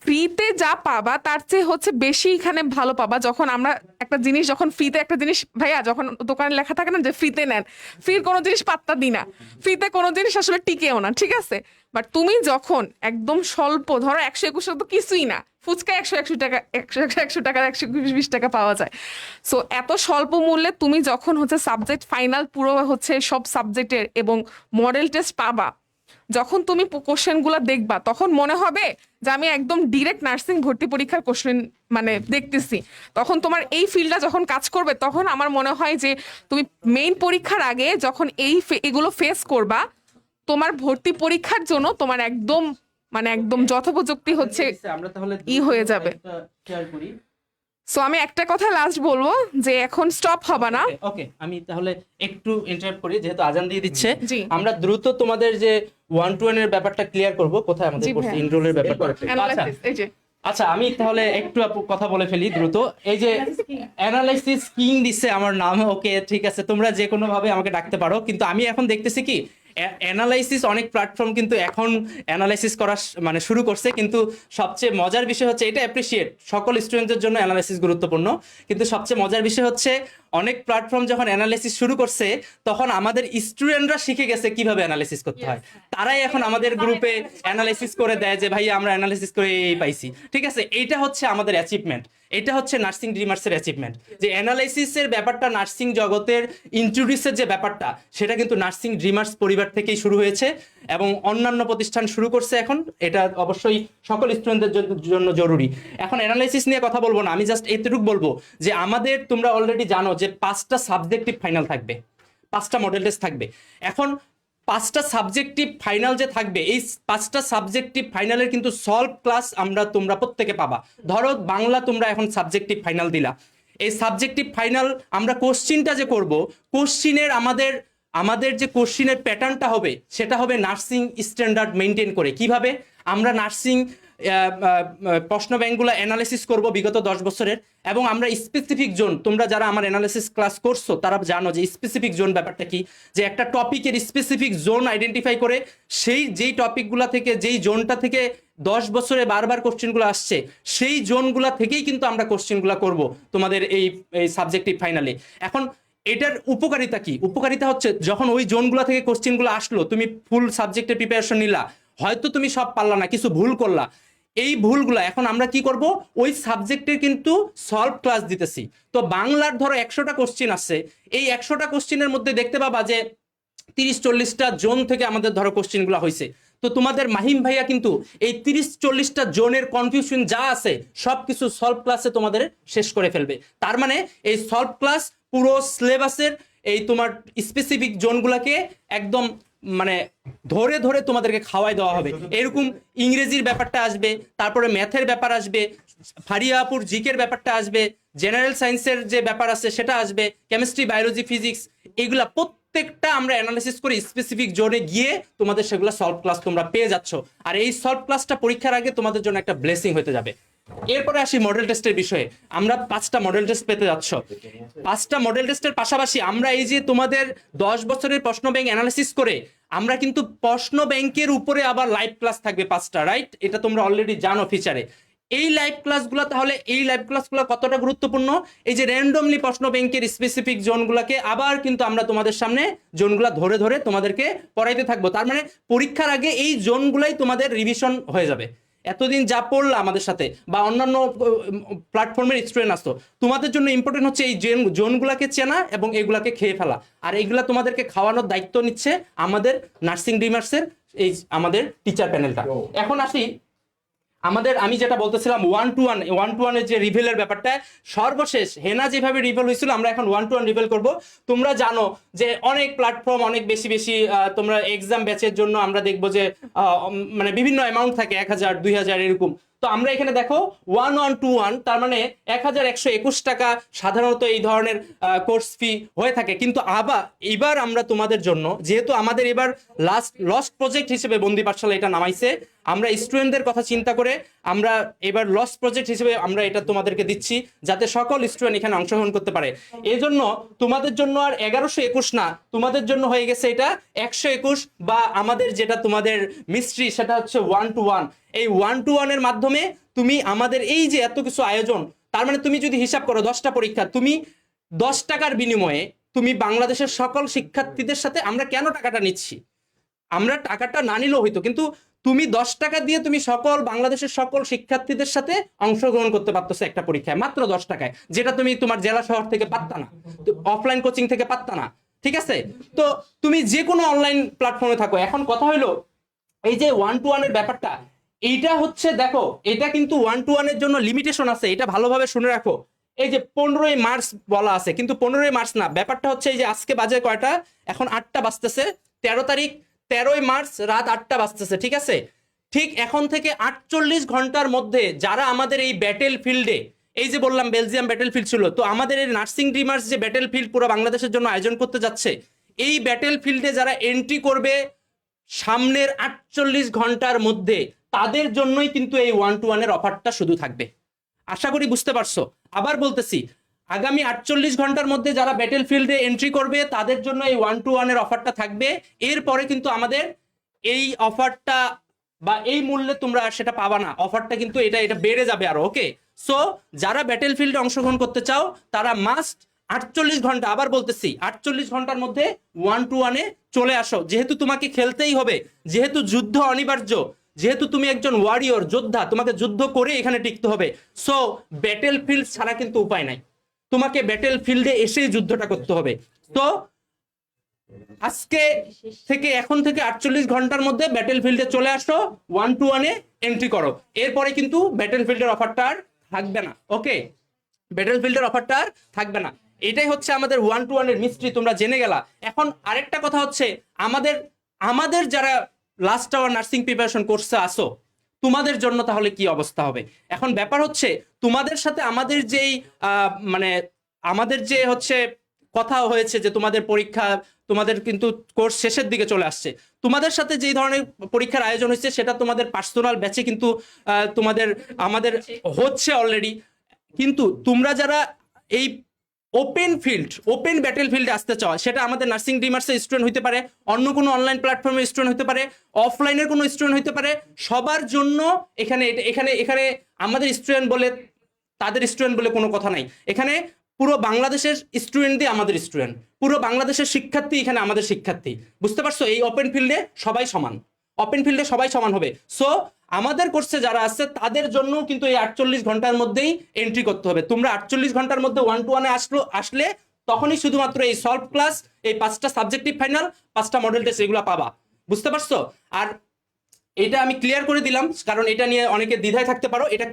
ফ্রিতে যা পাবা তার চেয়ে হচ্ছে বেশি এখানে ভালো পাবা। যখন আমরা একটা জিনিস, যখন ফ্রিতে একটা জিনিস, ভাইয়া যখন দোকানে লেখা থাকে না যে ফ্রিতে নেন, ফ্রির কোনো জিনিস পাত্তা দিই না, ফ্রিতে কোনো জিনিস আসলে টিকেও না, ঠিক আছে? বাট তুমি যখন একদম স্বল্প, ধরো 121 তো কিছুই না, ফুচকা 100 টাকা, 100 টাকা, 120 টাকা পাওয়া যায়। সো এত স্বল্প মূল্যে তুমি যখন হচ্ছে সাবজেক্ট ফাইনাল পুরো হচ্ছে সব সাবজেক্টের এবং মডেল টেস্ট পাবা, যখন তুমি কোশ্চেনগুলো দেখবা তখন মনে হবে যে আমি একদম ডিরেক্ট নার্সিং ভর্তি পরীক্ষার কোশ্চেন মানে দেখতেছি। তখন তোমার এই ফিল্ডটা যখন কাজ করবে, তখন আমার মনে হয় যে তুমি মেইন পরীক্ষার আগে যখন এগুলো ফেস করবা, তোমার ভর্তি পরীক্ষার জন্য তোমার একদম মানে একদম যথোপযুক্তি হচ্ছে আমরা তাহলে হয়ে যাবে। শেয়ার করি। সো আমি একটা কথা লাস্ট বলবো যে এখন স্টপ হবে না। ওকে, আমি তাহলে একটু ইন্টারাপ্ট করি যেহেতু আজান দিয়ে দিচ্ছে। জি। আমরা দ্রুত তোমাদের যে 1-to-1 এর ব্যাপারটা ক্লিয়ার করব, কোথায় আমাদের জি কোর্স ভাইয়া। এনরোলের ব্যাপারটা। আচ্ছা Analysis, এই যে আচ্ছা, আমি তাহলে একটু কথা বলে ফেলি দ্রুত। এই যে অ্যানালাইসিস কিং দিচ্ছে আমার নাম, ওকে ঠিক আছে, তোমরা যে কোনো ভাবে আমাকে ডাকতে পারো, কিন্তু আমি এখন দেখতেছি কি অ্যানালাইসিস অনেক প্ল্যাটফর্ম কিন্তু এখন অ্যানালাইসিস করা মানে শুরু করছে, কিন্তু সবচেয়ে মজার বিষয় হচ্ছে, এটা অ্যাপ্রিসিয়েট, সকল স্টুডেন্টদের জন্য অ্যানালাইসিস গুরুত্বপূর্ণ, কিন্তু সবচেয়ে মজার বিষয় হচ্ছে অনেক প্ল্যাটফর্ম যখন অ্যানালাইসিস শুরু করছে তখন আমাদের স্টুডেন্টরা শিখে গেছে কিভাবে অ্যানালাইসিস করতে হয়। তারাই এখন আমাদের গ্রুপে অ্যানালাইসিস করে দেয় যে ভাই আমরা অ্যানালাইসিস করে এই পাইছি, ঠিক আছে? এইটা হচ্ছে আমাদের অ্যাচিভমেন্ট, এটা হচ্ছে নার্সিং ড্রিমার্সের অ্যাচিভমেন্ট, যে অ্যানালাইসিসের ব্যাপারটা নার্সিং জগতের ইন্ট্রোডিউসের যে ব্যাপারটা, সেটা কিন্তু নার্সিং ড্রিমার্স পরিবার থেকেই শুরু হয়েছে এবং অন্যান্য প্রতিষ্ঠান শুরু করছে এখন। এটা অবশ্যই সকল স্টুডেন্টদের জন্য জরুরি। এখন অ্যানালাইসিস নিয়ে কথা বলবো না, আমি জাস্ট এতটুকু বলবো যে আমাদের, তোমরা অলরেডি জানো যে 5টা সাবজেক্টিভ ফাইনাল থাকবে, 5টা মডেল টেস্ট থাকবে। এখন 5টা সাবজেক্টিভ ফাইনাল যে থাকবে, এই 5টা সাবজেক্টিভ ফাইনালের কিন্তু সলভ ক্লাস তোমরা প্রত্যেকে পাবা। ধরো বাংলা তোমরা এখন সাবজেক্টিভ ফাইনাল দিলা, এই সাবজেক্টিভ ফাইনাল আমরা কোশ্চিনটা যে করব, কোশ্চিনের আমাদের যে কোশ্চিনের প্যাটার্নটা হবে সেটা হবে নার্সিং স্ট্যান্ডার্ড মেনটেন করে। কিভাবে আমরা নার্সিং প্রশ্ন ব্যাংকগুলো অ্যানালাইসিস করব বিগত 10 বছরের, এবং আমরা স্পেসিফিক জোন, তোমরা যারা আমার অ্যানালাইসিস ক্লাস করছো তারা জানো যে স্পেসিফিক জোন ব্যাপারটা কি, যে একটা টপিকের স্পেসিফিক জোন আইডেন্টিফাই করে যেই টপিকগুলো থেকে, যেই জোনটা থেকে 10 বছরে বারবার কোশ্চেনগুলো আসছে, সেই জোনগুলো থেকেই কিন্তু আমরা কোশ্চেনগুলো করব তোমাদের এই সাবজেক্টিভ ফাইনালে। এখন এটার উপকারিতা কি? উপকারিতা হচ্ছে যখন ওই জোনগুলো থেকে কোশ্চেনগুলো আসলো, তুমি ফুল সাবজেক্টের প্রিপারেশন নিলা, হয়তো তুমি সব পারলা না, কিছু ভুল করলা, এই ভুলগুলো এখন আমরা কি করব, ওই সাবজেক্টের কিন্তু সলভ ক্লাস দিতেছি। তো বাংলার ধরো 100টা কোশ্চেন আছে, এই 100টা কোশ্চেনের মধ্যে দেখতে পাবা যে 30-40টা জোন থেকে আমাদের ধরো কোশ্চেনগুলো হয়েছে। তো তোমাদের মাহিম ভাইয়া কিন্তু এই 30-40টা জোনের কনফিউশন যা আছে সবকিছু সলভ ক্লাসে তোমাদের শেষ করে ফেলবে। তার মানে এই সলভ ক্লাস পুরো সিলেবাসের এই তোমার স্পেসিফিক জোনগুলোকে একদম মানে ধরে ধরে তোমাদেরকে খাওয়াই দেওয়া হবে। এরকম ইংরেজির ব্যাপারটা আসবে, তারপরে ম্যাথের ব্যাপার আসবে, ফারিয়াপুর জিকের ব্যাপারটা আসবে, জেনারেল সায়েন্সের যে ব্যাপার আছে সেটা আসবে, কেমিস্ট্রি, বায়োলজি, ফিজিক্স, এগুলা প্রত্যেকটা আমরা অ্যানালাইসিস করে স্পেসিফিক জোনে গিয়ে তোমাদের সেগুলো সলভ ক্লাস তোমরা পেয়ে যাচ্ছ। আর এই সলভ ক্লাসটা পরীক্ষার আগে তোমাদের জন্য একটা ব্লেসিং হতে যাবে। এরপরে আসি মডেল টেস্টের বিষয়ে। আমরা 5টা মডেল টেস্ট পেতে যাচ্ছ। 5টা মডেল টেস্টের পাশাপাশি আমরা এই যে তোমাদের 10 বছরের প্রশ্ন ব্যাংক অ্যানালাইসিস করে আমরা কিন্তু প্রশ্ন ব্যাংকের উপরে আবার লাইভ ক্লাস থাকবে 5টা, রাইট? এটা তোমরা অলরেডি জানো ফিচারে। এই লাইভ ক্লাসগুলো, তাহলে এই লাইভ ক্লাসগুলো কতটা গুরুত্বপূর্ণ? এই যে র্যান্ডমলি প্রশ্ন ব্যাংকের স্পেসিফিক জোনগুলোকে আবার কিন্তু আমরা তোমাদের সামনে জোনগুলো ধরে ধরে তোমাদেরকে পড়াইতে থাকবো। তার মানে পরীক্ষার আগে এই জোনগুলাই তোমাদের রিভিশন হয়ে যাবে। এতদিন যা পড়লা আমাদের সাথে বা অন্যান্য প্ল্যাটফর্মের স্টুডেন্ট আসতো, তোমাদের জন্য ইম্পর্টেন্ট হচ্ছে এই জোনগুলোকে চেনা এবং এগুলাকে খেয়ে ফেলা। আর এইগুলা তোমাদেরকে খাওয়ানোর দায়িত্ব নিচ্ছে আমাদের নার্সিং ড্রিমার্সের এই আমাদের টিচার প্যানেলটা। এখন আসি আমাদের, আমি যেটা বলতেছিলাম 1-to-1 এর যে রিভেলের ব্যাপারটা, সর্বশেষ হেনা যেভাবে রিভেল হয়েছিল আমরা এখন 1-to-1 রিভেল করব। তোমরা জানো যে অনেক প্ল্যাটফর্ম অনেক বেশি তোমরা এক্সাম ব্যাচের জন্য আমরা দেখবো যে মানে বিভিন্ন অ্যামাউন্ট থাকে, 1000, 2000 এরকম। তো আমরা এখানে দেখো 1-1-2-1, তার মানে 1121 টাকা সাধারণত এই ধরনের কোর্স ফি হয়ে থাকে। কিন্তু এবার আমরা তোমাদের জন্য, যেহেতু আমাদের এবার লস্ট প্রজেক্ট হিসেবে বন্দি পাঠশালা এটা নামাইছে, আমরা স্টুডেন্টদের কথা চিন্তা করে আমরা এবার লস্ট প্রজেক্ট হিসেবে আমরা এটা তোমাদেরকে দিচ্ছি, যাতে সকল স্টুডেন্ট এখানে অংশগ্রহণ করতে পারে। এই জন্য তোমাদের জন্য আর 1121 না, তোমাদের জন্য হয়ে গেছে এটা 121, বা আমাদের যেটা তোমাদের মিস্ট্রি সেটা হচ্ছে 1-to-1। এই 1-to-1 এর মাধ্যমে তুমি আমাদের এই যে এত কিছু আয়োজন, তার মানে তুমি যদি হিসাব করো 10টা পরীক্ষা, তুমি 10 টাকার বিনিময়ে তুমি বাংলাদেশের সকল শিক্ষার্থীদের সাথে, আমরা কেন টাকাটা নিচ্ছি, আমরা টাকাটা না নিলেও হইতো, কিন্তু তুমি 10 টাকা দিয়ে তুমি বাংলাদেশের সকল শিক্ষার্থীদের সাথে অংশগ্রহণ করতে পারতেছো একটা পরীক্ষায় মাত্র 10 টাকায়, যেটা তুমি তোমার জেলা শহর থেকে পারতা না, অফলাইন কোচিং থেকে পারতা না। ঠিক আছে, তো তুমি যে কোনো অনলাইন প্ল্যাটফর্মে থাকো। এখন কথা হলো এই যে 1-to-1 এর ব্যাপারটা, এইটা হচ্ছে দেখো, এটা কিন্তু 1-to-1 এর জন্য লিমিটেশন আছে, এটা ভালোভাবে শুনে রাখো। এই যে 15ই মার্চ বলা আছে, কিন্তু 15ই মার্চ না, ব্যাপারটা হচ্ছে এই যে আজকে বাজে কয়টা, এখন 8টা বাজতেছে, 13 তারিখ, 13ই মার্চ রাত 8টা বাজতেছে। ঠিক আছে, ঠিক এখন থেকে 48 ঘন্টার মধ্যে যারা আমাদের এই ব্যাটেল ফিল্ডে, এই যে বললাম বেলজিয়াম ব্যাটেল ফিল্ড ছিল, তো আমাদের এই নার্সিং ড্রিমার্স যে ব্যাটেল ফিল্ড পুরো বাংলাদেশের জন্য আয়োজন করতে যাচ্ছে, এই ব্যাটেল ফিল্ডে যারা এন্ট্রি করবে সামনের 48 ঘন্টার মধ্যে, তাদের জন্যই কিন্তু এই 1-to-1 এর অফারটা শুধু থাকবে। আশা করি বুঝতে পারছো। আবার বলতেছি, আগামী 48 ঘন্টার মধ্যে যারা ব্যাটেল ফিল্ডে এন্ট্রি করবে তাদের জন্য এই 1-to-1 এর অফারটা থাকবে। এরপরে কিন্তু আমাদের এই অফারটা বা এই মূল্যে তোমরা সেটা পাবা না, অফারটা কিন্তু এটা বেড়ে যাবে আরো। ওকে, সো যারা ব্যাটেল ফিল্ডে অংশগ্রহণ করতে চাও তারা মাস্ট 48 ঘন্টা, আবার বলতেছি 48 ঘন্টার মধ্যে 1-to-1 এ চলে আসো, যেহেতু তোমাকে খেলতেই হবে, যেহেতু যুদ্ধ অনিবার্য, যেহেতু তুমি একজন ওয়ারিয়র যোদ্ধা, তোমাকে যুদ্ধ করে এখানে টিকতে হবে। সো ব্যাটেল ফিল্ড ছাড়া কিন্তু উপায় নাই, তোমাকে ব্যাটেল ফিল্ডে এসেই যুদ্ধটা করতে হবে। তো আজকে থেকে, এখন থেকে 48 ঘন্টার মধ্যে ব্যাটেল ফিল্ডে চলে আসো, 1-to-1 এ এন্ট্রি করো। এরপরে কিন্তু ব্যাটেল ফিল্ডের অফারটা আর থাকবে না। ওকে, ব্যাটেল ফিল্ডের অফারটা আর থাকবে না। এটাই হচ্ছে আমাদের 1-to-1 এর মিস্ট্রি, তোমরা জেনে গেলা। এখন আরেকটা কথা হচ্ছে, আমাদের যারা লাস্ট আওয়ার নার্সিং প্রিপারেশন কোর্সে আসো, তোমাদের জন্য তাহলে কি অবস্থা হবে? এখন ব্যাপার হচ্ছে, তোমাদের সাথে আমাদের যেই মানে আমাদের যে হচ্ছে কথা হয়েছে যে তোমাদের পরীক্ষা, তোমাদের কিন্তু কোর্স শেষের দিকে চলে আসছে, তোমাদের সাথে যেই ধরনের পরীক্ষার আয়োজন হয়েছে সেটা তোমাদের পার্সোনাল ব্যাচে কিন্তু আমাদের হচ্ছে অলরেডি। কিন্তু তোমরা যারা এই ওপেন ব্যাটেল ফিল্ডে আসতে চাও, সেটা আমাদের নার্সিং ড্রিমার্সের স্টুডেন্ট হইতে পারে, অন্য কোনো অনলাইন প্ল্যাটফর্মের স্টুডেন্ট হইতে পারে, অফলাইনের কোনো স্টুডেন্ট হইতে পারে, সবার জন্য এখানে আমাদের স্টুডেন্ট বলে তাদের স্টুডেন্ট বলে কোনো কথা নাই। এখানে পুরো বাংলাদেশের স্টুডেন্ট দিয়ে আমাদের স্টুডেন্ট, পুরো বাংলাদেশের শিক্ষার্থী এখানে আমাদের শিক্ষার্থী। বুঝতে পারছো? এই ওপেন ফিল্ডে সবাই সমান, ওপেন ফিল্ডে সবাই সমান হবে। সো আমাদের কোর্সে যারা আছে তাদের জন্য কিন্তু এই 48 ঘন্টার মধ্যেই এন্ট্রি করতে হবে। তোমরা 48 ঘন্টার মধ্যে 1-to-1 এ আসলে তখনই শুধুমাত্র এই সলভ ক্লাস, এই 5টা সাবজেক্টিভ ফাইনাল, 5টা মডেল টেস্ট এগুলো পাবা। বুঝতে পারছো? আর এটা আমি ক্লিয়ার করে দিলাম, কারণ এটা নিয়ে অনেকে দ্বিধায় থাকতে পারো, এটা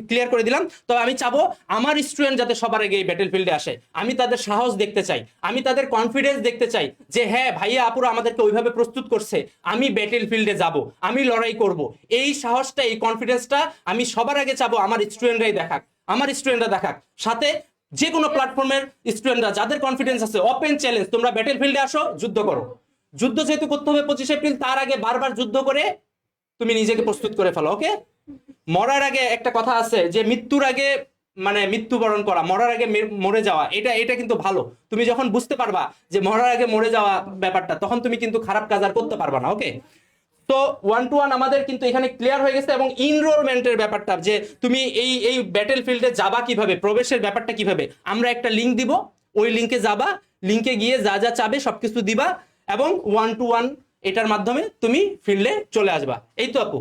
ক্লিয়ার করে দিলাম। তবে আমি চাবো আমার স্টুডেন্ট যাতে সবার আগে এই ব্যাটেল ফিল্ডে আসে। আমি তাদের সাহস দেখতে চাই, আমি তাদের কনফিডেন্স দেখতে চাই যে হ্যাঁ ভাইয়া আপুরা আমাদেরকে ওইভাবে প্রস্তুত করছে, আমি ব্যাটেল ফিল্ডে যাব, আমি লড়াই করব। এই সাহসটা, এই কনফিডেন্সটা আমি সবার আগে চাবো আমার স্টুডেন্টরাই দেখাক, আমার স্টুডেন্টরা দেখাক। সাথে যে কোনো প্ল্যাটফর্মের স্টুডেন্টরা যাদের কনফিডেন্স আছে, ওপেন চ্যালেঞ্জ, তোমরা ব্যাটেল ফিল্ডে আসো, যুদ্ধ করো। যুদ্ধ যেহেতু করতে হবে 25 এপ্রিল, তার আগে বারবার যুদ্ধ করে তুমি নিজেকে প্রস্তুত করে ফেলো। ওকে, মরার আগে একটা কথা আছে যে মৃত্যুর আগে মানে মৃত্যুবরণ করা, মরার আগে মরে যাওয়া, এটা কিন্তু ভালো। তুমি যখন বুঝতে পারবা যে মরার আগে মরে যাওয়া ব্যাপারটা, তখন তুমি কিন্তু খারাপ কাজ আর করতে পারবা না। ওকে, তো 1-to-1 আমাদের কিন্তু এখানে ক্লিয়ার হয়ে গেছে। এবং ইনরোলমেন্টের ব্যাপারটা, যে তুমি এই ব্যাটেল ফিল্ডে যাবা কিভাবে, প্রবেশের ব্যাপারটা কিভাবে, আমরা একটা লিঙ্ক দিব, ওই লিঙ্কে যাবা, লিঙ্কে গিয়ে যা যা চাবে সবকিছু দিবা, এবং 1-to-1 এটার মাধ্যমে তুমি ফিল্ডে চলে আসবা। এই তো আপু,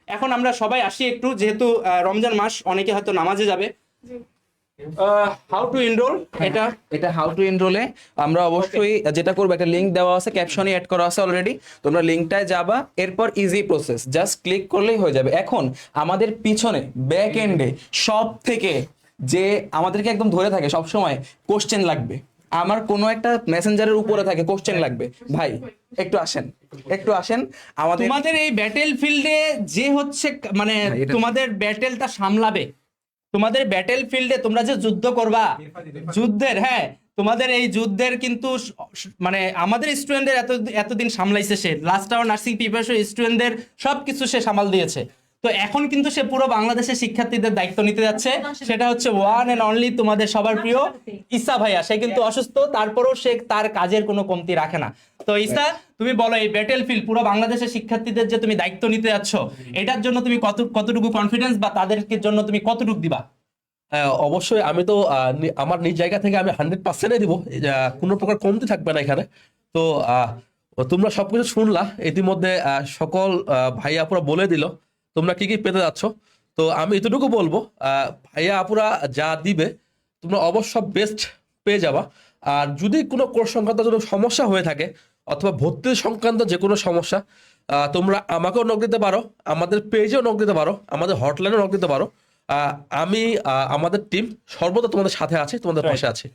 এখন আমরা সবাই আসি একটু, যেহেতু রমজান মাস, অনেকে হয়তো নামাজে যাবে। হাউ টু এনরোল, এটা হাউ টু এনরোলে আমরা অবশ্যই যেটা করবো, একটা লিঙ্ক দেওয়া আছে, ক্যাপশনে অ্যাড করা আছে অলরেডি, তোমরা লিঙ্কটায় যাবা, এরপর ইজি প্রসেস, জাস্ট ক্লিক করলেই হয়ে যাবে। এখন আমাদের পিছনে ব্যাক এন্ডে সব থেকে যে আমাদেরকে একদম ধরে থাকে সব সময়, কোশ্চেন লাগবে। আমার কোনো একটা মেসেঞ্জারের উপরে থাকে কোশ্চেন লাগবে, ভাই একটু আসেন তোমাদের এই ব্যাটেল ফিল্ডে যে হচ্ছে মানে তোমাদের ব্যাটেলটা সামলাবে, তোমাদের ব্যাটেল ফিল্ডে তোমরা যে যুদ্ধ করবা, যুদ্ধের, হ্যাঁ তোমাদের এই যুদ্ধের কিন্তু মানে আমাদের স্টুডেন্টদের এতদিন সামলাইছে সে, লাস্ট আওয়ার নার্সিং প্রিপারেশন স্টুডেন্টদের সবকিছু সে সামাল দিয়েছে। তো এখন কিন্তু সে পুরো বাংলাদেশের শিক্ষার্থীদের দায়িত্ব নিতে যাচ্ছে, সেটা হচ্ছে ওয়ান এন্ড অনলি তোমাদের সবার প্রিয় ইসা ভাইয়া। সে কিন্তু অসুস্থ, তারপরেও সে তার কাজের কোনো কমতি রাখে না। তো ইসা, তুমি বলো এই ব্যাটেলফিল্ড পুরো বাংলাদেশের শিক্ষার্থীদের যে তুমি দায়িত্ব নিতে যাচ্ছ, এটার জন্য তুমি কতটুকু কনফিডেন্স বা তাদেরকে জন্য তুমি কতটুকু দিবা? অবশ্যই আমি তো আমার নিজ জায়গা থেকে আমি 100% দিব, কোনো প্রকার কমতি থাকবে না এখানে। তো তোমরা সবকিছু শুনলা ইতিমধ্যে, সকল ভাইয়া আপুরা বলে দিল তোমরা কি কি পেতে যাচ্ছ। তো আমি এতটুকু বলবো, ভাইয়া আপুরা যা দিবে তোমরা অবশ্য বেস্ট পেয়ে যাবা। আর যদি কোনো কোর্স সংক্রান্ত কোনো সমস্যা হয়ে থাকে অথবা ভর্তি সংক্রান্ত যে কোনো সমস্যা, তোমরা আমাকেও নক দিতে পারো, আমাদের পেজেও নক দিতে পারো, আমাদের হটলাইনেও নক দিতে পারো। আমি আমাদের টিম সর্বদা তোমাদের সাথে আছে, তোমাদের পাশে আছে।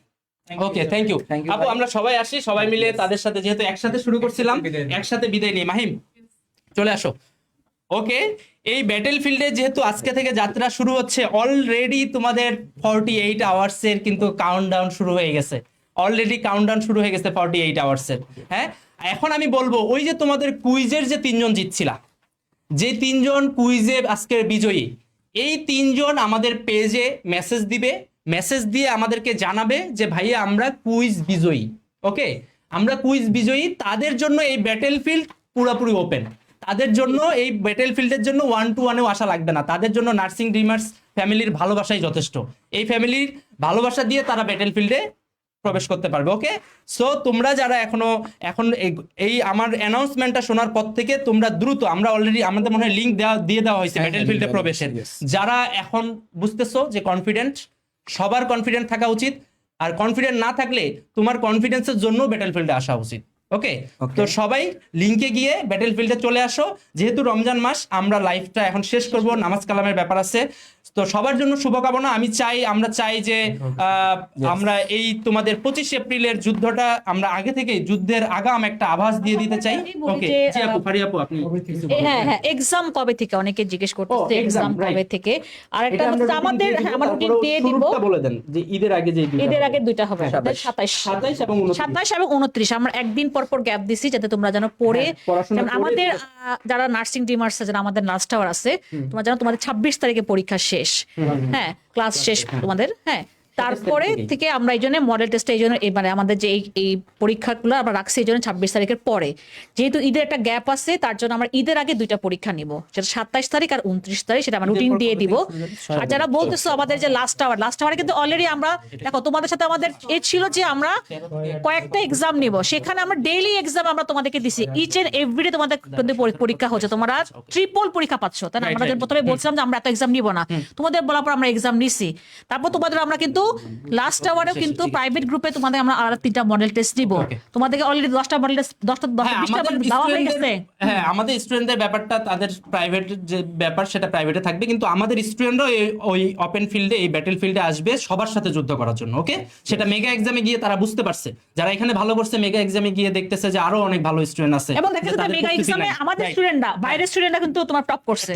ওকে, থ্যাংক ইউ আপু। আমরা সবাই আসি, সবাই মিলে তাদের সাথে, যেহেতু একসাথে শুরু করছিলাম, একসাথে বিদায় নিই। মাহিম, চলে আসো। ওকে, এই ব্যাটেলফিল্ডে যেহেতু আজকে থেকে যাত্রা শুরু হচ্ছে, অলরেডি তোমাদের 48 আওয়ার্সের কিন্তু কাউন্টডাউন শুরু হয়ে গেছে। অলরেডি কাউন্টডাউন শুরু হয়ে গেছে 48 আওয়ার্সের। হ্যাঁ, এখন আমি বলবো ওই যে তোমাদের কুইজের যে 3 জন জিতছিলা, যে 3 জন কুইজে আজকের বিজয়ী, এই 3 জন আমাদের পেজে মেসেজ দিবে, মেসেজ দিয়ে আমাদেরকে জানাবে যে ভাইয়া আমরা কুইজ বিজয়ী। ওকে, আমরা কুইজ বিজয়ী। তাদের জন্য এই ব্যাটেলফিল্ড পুরোপুরি ওপেন। তাদের জন্য এই ব্যাটেলফিল্ডের জন্য 1-to-1-এও আসা লাগবে না। তাদের জন্য নার্সিং ড্রিমার্স ফ্যামিলির ভালোবাসাই যথেষ্ট। এই ফ্যামিলির ভালোবাসা দিয়ে তারা ব্যাটেলফিল্ডে প্রবেশ করতে পারবে। ওকে, সো তোমরা যারা এখন এই আমার অ্যানাউন্সমেন্টটা শোনার পর থেকে তোমরা দ্রুত, আমরা অলরেডি আমাদের মনে হয় লিঙ্ক দিয়ে দেওয়া হয়েছে ব্যাটেলফিল্ডে প্রবেশের। যারা এখন বুঝতেছো যে কনফিডেন্ট, সবার কনফিডেন্ট থাকা উচিত। আর কনফিডেন্ট না থাকলে তোমার কনফিডেন্সের জন্য ব্যাটেলফিল্ডে আসা উচিত। ওকে, তো সবাই লিংকে গিয়ে ব্যাটেলফিল্ডে চলে আসো। যেহেতু রমজান মাস, আমরা লাইভটা এখন শেষ করব, নামাজ কালামের ব্যাপার আছে। তো সবার জন্য শুভকামনা। আমরা চাই যে আমরা এই তোমাদের 25 এপ্রিলের যুদ্ধটা আমরা আগে থেকে যুদ্ধের আগাম একটা আভাস দিয়ে দিতে চাই। ওকে, জি আপু, ফারিয়া আপু, আপনি? হ্যাঁ হ্যাঁ, এক্সাম কবে থেকে অনেকে জিজ্ঞেস করতেছে, এক্সাম কবে থেকে। আর একটা হচ্ছে আমাদের আমার রুটিন দিয়ে দিব, বলে দেন যে ঈদের আগে যে ঈদের আগে দুইটা হবে, 27 এবং 29। আমরা একদিন পর পর গ্যাপ দিছি যাতে তোমরা যেন পড়ে, যেমন আমাদের যারা নার্সিং ডিমার্স আছে, যারা আমাদের নার্স টাওয়ার আছে, তোমরা জানো তোমাদের 26 তারিখে পরীক্ষা শেষ। হ্যাঁ, ক্লাস শেষ তোমাদের। হ্যাঁ, তারপরে থেকে আমরা এই জন্য মডেল টেস্টে এই জন্য মানে আমাদের যে এই পরীক্ষাগুলো আমরা রাখছি এই জন্য 26 তারিখের পরে, যেহেতু ঈদের একটা গ্যাপ আছে, তার জন্য আমরা ঈদের আগে দুইটা পরীক্ষা নিব, সেটা 27 তারিখ আর 29 তারিখ, সেটা আমরা রুটিন দিয়ে দিব। আর যারা বলতেছো আমাদের যে লাস্ট আওয়ারে কিন্তু অলরেডি আমরা, দেখো তোমাদের সাথে আমাদের ছিল যে আমরা কয়েকটা এক্সাম নিব, সেখানে আমরা ডেইলি এক্সাম আমরা তোমাদেরকে দিছি, ইচ এন্ড এভরিডে তোমাদের কিন্তু পরীক্ষা হচ্ছে, তোমরা ট্রিপল পরীক্ষা পাচ্ছ। তাই না? আমরা যখন প্রথমে বলছিলাম যে আমরা এত এক্সাম নিব না, তোমাদের বলার পর আমরা এক্সাম নিছি। তারপর তোমাদের আমরা কিন্তু লাস্ট আওয়ারেও কিন্তু প্রাইভেট গ্রুপে তোমাদের আমরা আলাদা 3টা মডেল টেস্ট দিব। তোমাদেরকে অলরেডি 10টা মডেল টেস্ট 20টা দেওয়া হয়ে গেছে। হ্যাঁ, আমাদের স্টুডেন্টদের ব্যাপারটা, তাদের প্রাইভেট যে ব্যাপার সেটা প্রাইভেটে থাকবে, কিন্তু আমাদের স্টুডেন্টরাও ওই ওপেন ফিল্ডে, এই ব্যাটেল ফিল্ডে আসবে সবার সাথে যুদ্ধ করার জন্য। ওকে, সেটা মেগা এক্সামে গিয়ে তারা বুঝতে পারছে, যারা এখানে ভালো করছে মেগা এক্সামে গিয়ে দেখতেছে যে আরো অনেক ভালো স্টুডেন্ট আছে, এবং দেখতেছে যে মেগা এক্সামে আমাদের স্টুডেন্টরা, বাইরের স্টুডেন্টরা কিন্তু তোমার টপ করছে,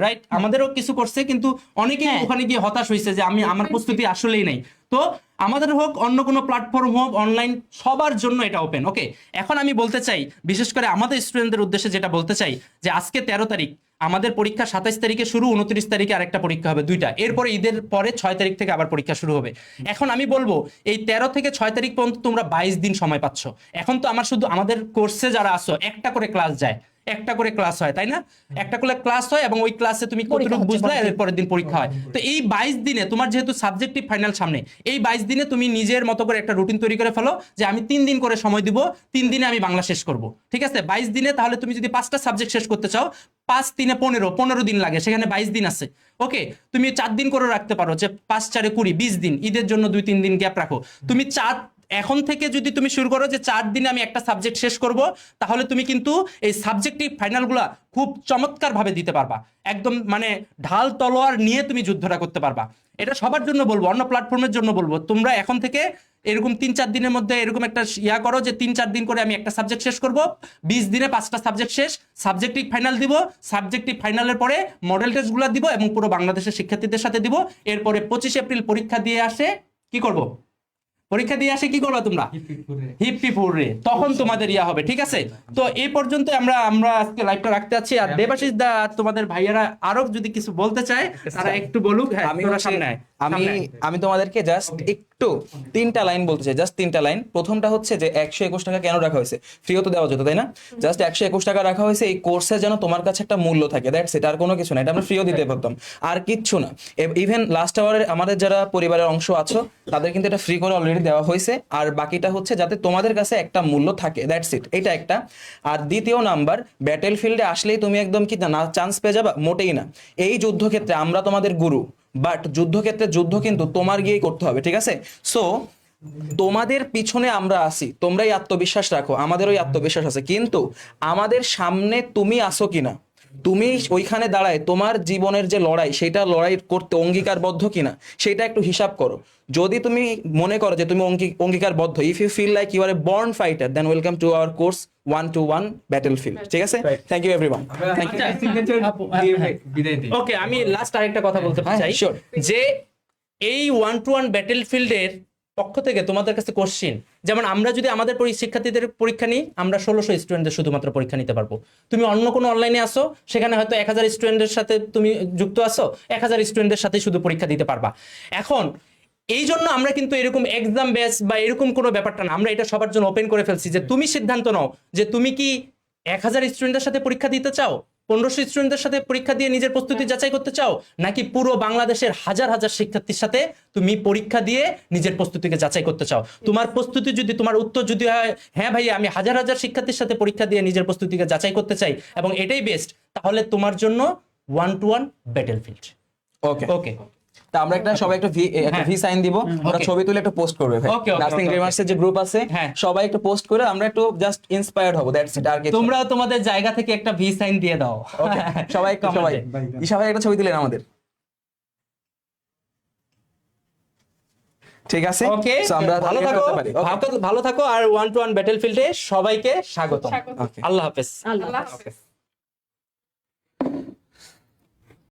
রাইট? আমাদেরও কিছু করছে, কিন্তু অনেকেই ওখানে গিয়ে হতাশ হয়েছে যে আমার প্রস্তুতি আসলেই নাই। তো আমাদের হোক, অন্য কোনো প্ল্যাটফর্ম হোক, অনলাইন, সবার জন্য এটা ওপেন। ওকে, এখন আমি বলতে চাই, বিশেষ করে আমাদের স্টুডেন্টদের উদ্দেশ্যে যেটা বলতে চাই, যে আজকে 13 তারিখ আমাদের পরীক্ষা, 27 তারিখে শুরু, 29 তারিখে আরেকটা পরীক্ষা হবে, 2টা। এরপরে ঈদের পরে 6 তারিখ থেকে আবার পরীক্ষা শুরু হবে। এখন আমি বলবো এই 13 থেকে 6 তারিখ পর্যন্ত তোমরা 22 দিন সময় পাচ্ছ। এখন তো শুধু আমাদের কোর্সে যারা আসো, একটা করে ক্লাস যায়, একটা করে ক্লাস হয়, তাই না? একটা করে ক্লাস হয় এবং ওই ক্লাসে তুমি কতটুকু বুঝলে, এর পরের দিন পরীক্ষা হয়। তো এই 22 দিনে তোমার যেহেতু সাবজেক্টিভ ফাইনাল সামনে, এই 22 দিনে তুমি নিজের মতো করে একটা রুটিন তৈরি করে ফেলো যে আমি 3 দিন করে সময় দিব, 3 দিনে আমি বাংলা শেষ করব। ঠিক আছে? 22 দিনে তাহলে তুমি যদি 5টা সাবজেক্ট শেষ করতে চাও, 5 3 15 দিন লাগে, সেখানে 22 দিন আছে। ওকে, তুমি 4 দিন করে রাখতে পারো, যে 5 4 20 20 দিন, ঈদের জন্য 2-3 দিন গ্যাপ রাখো। তুমি এখন থেকে যদি তুমি শুরু করো যে 4 দিনে আমি একটা সাবজেক্ট শেষ করব, তাহলে তুমি কিন্তু এই সাবজেক্টিভ ফাইনালগুলা খুব চমৎকার ভাবে দিতে পারবা। একদম মানে ঢাল তলোয়ার নিয়ে তুমি যুদ্ধটা করতে পারবা। এটা সবার জন্য বলবো, অন্য প্ল্যাটফর্মের জন্য বলবো, তোমরা এখন থেকে এরকম 3-4 দিনের মধ্যে এরকম একটা করো যে 3-4 দিন করে আমি একটা সাবজেক্ট শেষ করব, 20 দিনে 5টা সাবজেক্ট শেষ, সাবজেক্টিভ ফাইনাল দিব, সাবজেক্টিভ ফাইনালের পরে মডেল টেস্টগুলো দিব এবং পুরো বাংলাদেশের শিক্ষার্থীদের সাথে দিব। এরপরে 25 এপ্রিল পরীক্ষা দিয়ে আসে কি করব? পরীক্ষা দিয়ে আসে কি করবা তোমরা? হিপ্পি পুরে, তখন তোমাদের ইয়া হবে, ঠিক আছে? তো এই পর্যন্ত আমরা আজকে লাইভটা রাখতে আছি। আর দেবাশিস দা তোমাদের ভাইয়ারা আরো যদি কিছু বলতে চায় তারা একটু বলুক। হ্যাঁ, আমি তোরা হচ্ছে- সামনে আয়, আমি সামনে আয়। আমি তোমাদেরকে জাস্ট একটু 3টা লাইন বলতে চাই, জাস্ট 3টা লাইন। প্রথমটা হচ্ছে যে 121 টাকা কেন রাখা হয়েছে? ফ্রিও তো দেওয়া যেত, তাই না? জাস্ট 121 টাকা রাখা হয়েছে এই কোর্সে যেন তোমার কাছে একটা মূল্য থাকে, দ্যাটস ইট, আর কোনো কিছু না। এটা আমরা ফ্রিও দিতে পারতাম, আর কিচ্ছু না। ইভেন লাস্ট আওয়ারে আমাদের যারা পরিবারের অংশ আছো তাদের কিন্তু এটা ফ্রি করে অলরেডি দেওয়া হয়েছে, আর বাকিটা হচ্ছে যাতে তোমাদের কাছে একটা মূল্য থাকে, দ্যাটস ইট। এটা একটা। আর দ্বিতীয় নাম্বার, ব্যাটেল ফিল্ডে আসলেই তুমি একদম কি না চান্স পেয়ে যাবা? মোটেই না। এই যুদ্ধক্ষেত্রে আমরা তোমাদের গুরু, বাট যুদ্ধক্ষেত্রে যুদ্ধ কিন্তু তোমার গিয়েই করতে হবে, ঠিক আছে? সো তোমাদের পিছনে আমরা আসি, তোমরাই আত্মবিশ্বাস রাখো, আমাদের ওই আত্মবিশ্বাস আছে, কিন্তু আমাদের সামনে তুমি আসো কিনা, তুমি ওইখানে দাঁড়ায় তোমার জীবনের যে লড়াই, সেটা লড়াই করতে অঙ্গীকারবদ্ধ কিনা, সেটা একটু হিসাব করো। যদি তুমি মনে করো যে তুমি অঙ্গীকারবদ্ধ, if you feel like you are a born fighter, then welcome to our course 1-to-1 battlefield, ঠিক আছে? Thank you everyone. ওকে, আমি লাস্ট আরেকটা কথা বলতে চাই, sure. যে এই 1-to-1 ব্যাটেলফিল্ডের পক্ষ থেকে তোমাদের কাছে কোশ্চিন, যেমন আমরা যদি আমাদের শিক্ষার্থীদের পরীক্ষা নিই, আমরা 1600 স্টুডেন্টদের শুধুমাত্র পরীক্ষা নিতে পারবো। তুমি অন্য কোনো অনলাইনে আসো, সেখানে হয়তো 1000 স্টুডেন্টের সাথে তুমি যুক্ত আছো, 1000 স্টুডেন্টের সাথে শুধু পরীক্ষা দিতে পারবা। এখন এই জন্য আমরা কিন্তু এরকম এক্সাম বেস বা এরকম কোনো ব্যাপারটা না, আমরা এটা সবার জন্য ওপেন করে ফেলছি, যে তুমি সিদ্ধান্ত নাও যে তুমি কি 1000 স্টুডেন্টের সাথে পরীক্ষা দিতে চাও, 1500 স্টুডেন্টের সাথে পরীক্ষা দিয়ে নিজের প্রস্তুতি যাচাই করতে চাও, নাকি পুরো বাংলাদেশের হাজার হাজার শিক্ষার্থীর সাথে তুমি পরীক্ষা দিয়ে নিজের প্রস্তুতিকে যাচাই করতে চাও। তোমার প্রস্তুতি যদি, তোমার উত্তর যদি হয় হ্যাঁ ভাই আমি হাজার হাজার শিক্ষার্থীর সাথে পরীক্ষা দিয়ে নিজের প্রস্তুতিকে যাচাই করতে চাই এবং এটাই বেস্ট, তাহলে তোমার জন্য 1-to-1 ব্যাটেলফিল্ড। ওকে ওকে, তা আমরা সবাই একটা ভি সাইন দিব, ওরা ছবি তুলে একটা পোস্ট করবে ভাই। Okay, okay, nursing okay, dreamers এর যে গ্রুপ আছে, হ্যাঁ। সবাই একটু পোস্ট করে আমরা একটু জাস্ট ইন্সপায়ার্ড হব, দ্যাটস ইট, আর কিছু না। তোমরাও তোমাদের জায়গা থেকে একটা ভি সাইন দিয়ে দাও। Okay, সবাই ঈশা ভাই একটা ছবি দিলেন আমাদের, ঠিক আছে? ওকে, So আমরা ভালো এটা থাকো, করতে পারি। Okay. ভালো থাকো, আর 1-to-1 ব্যাটেলফিল্ডে সবাইকে স্বাগতম। Okay. আল্লাহ হাফেজ। আল্লাহ হাফেজ।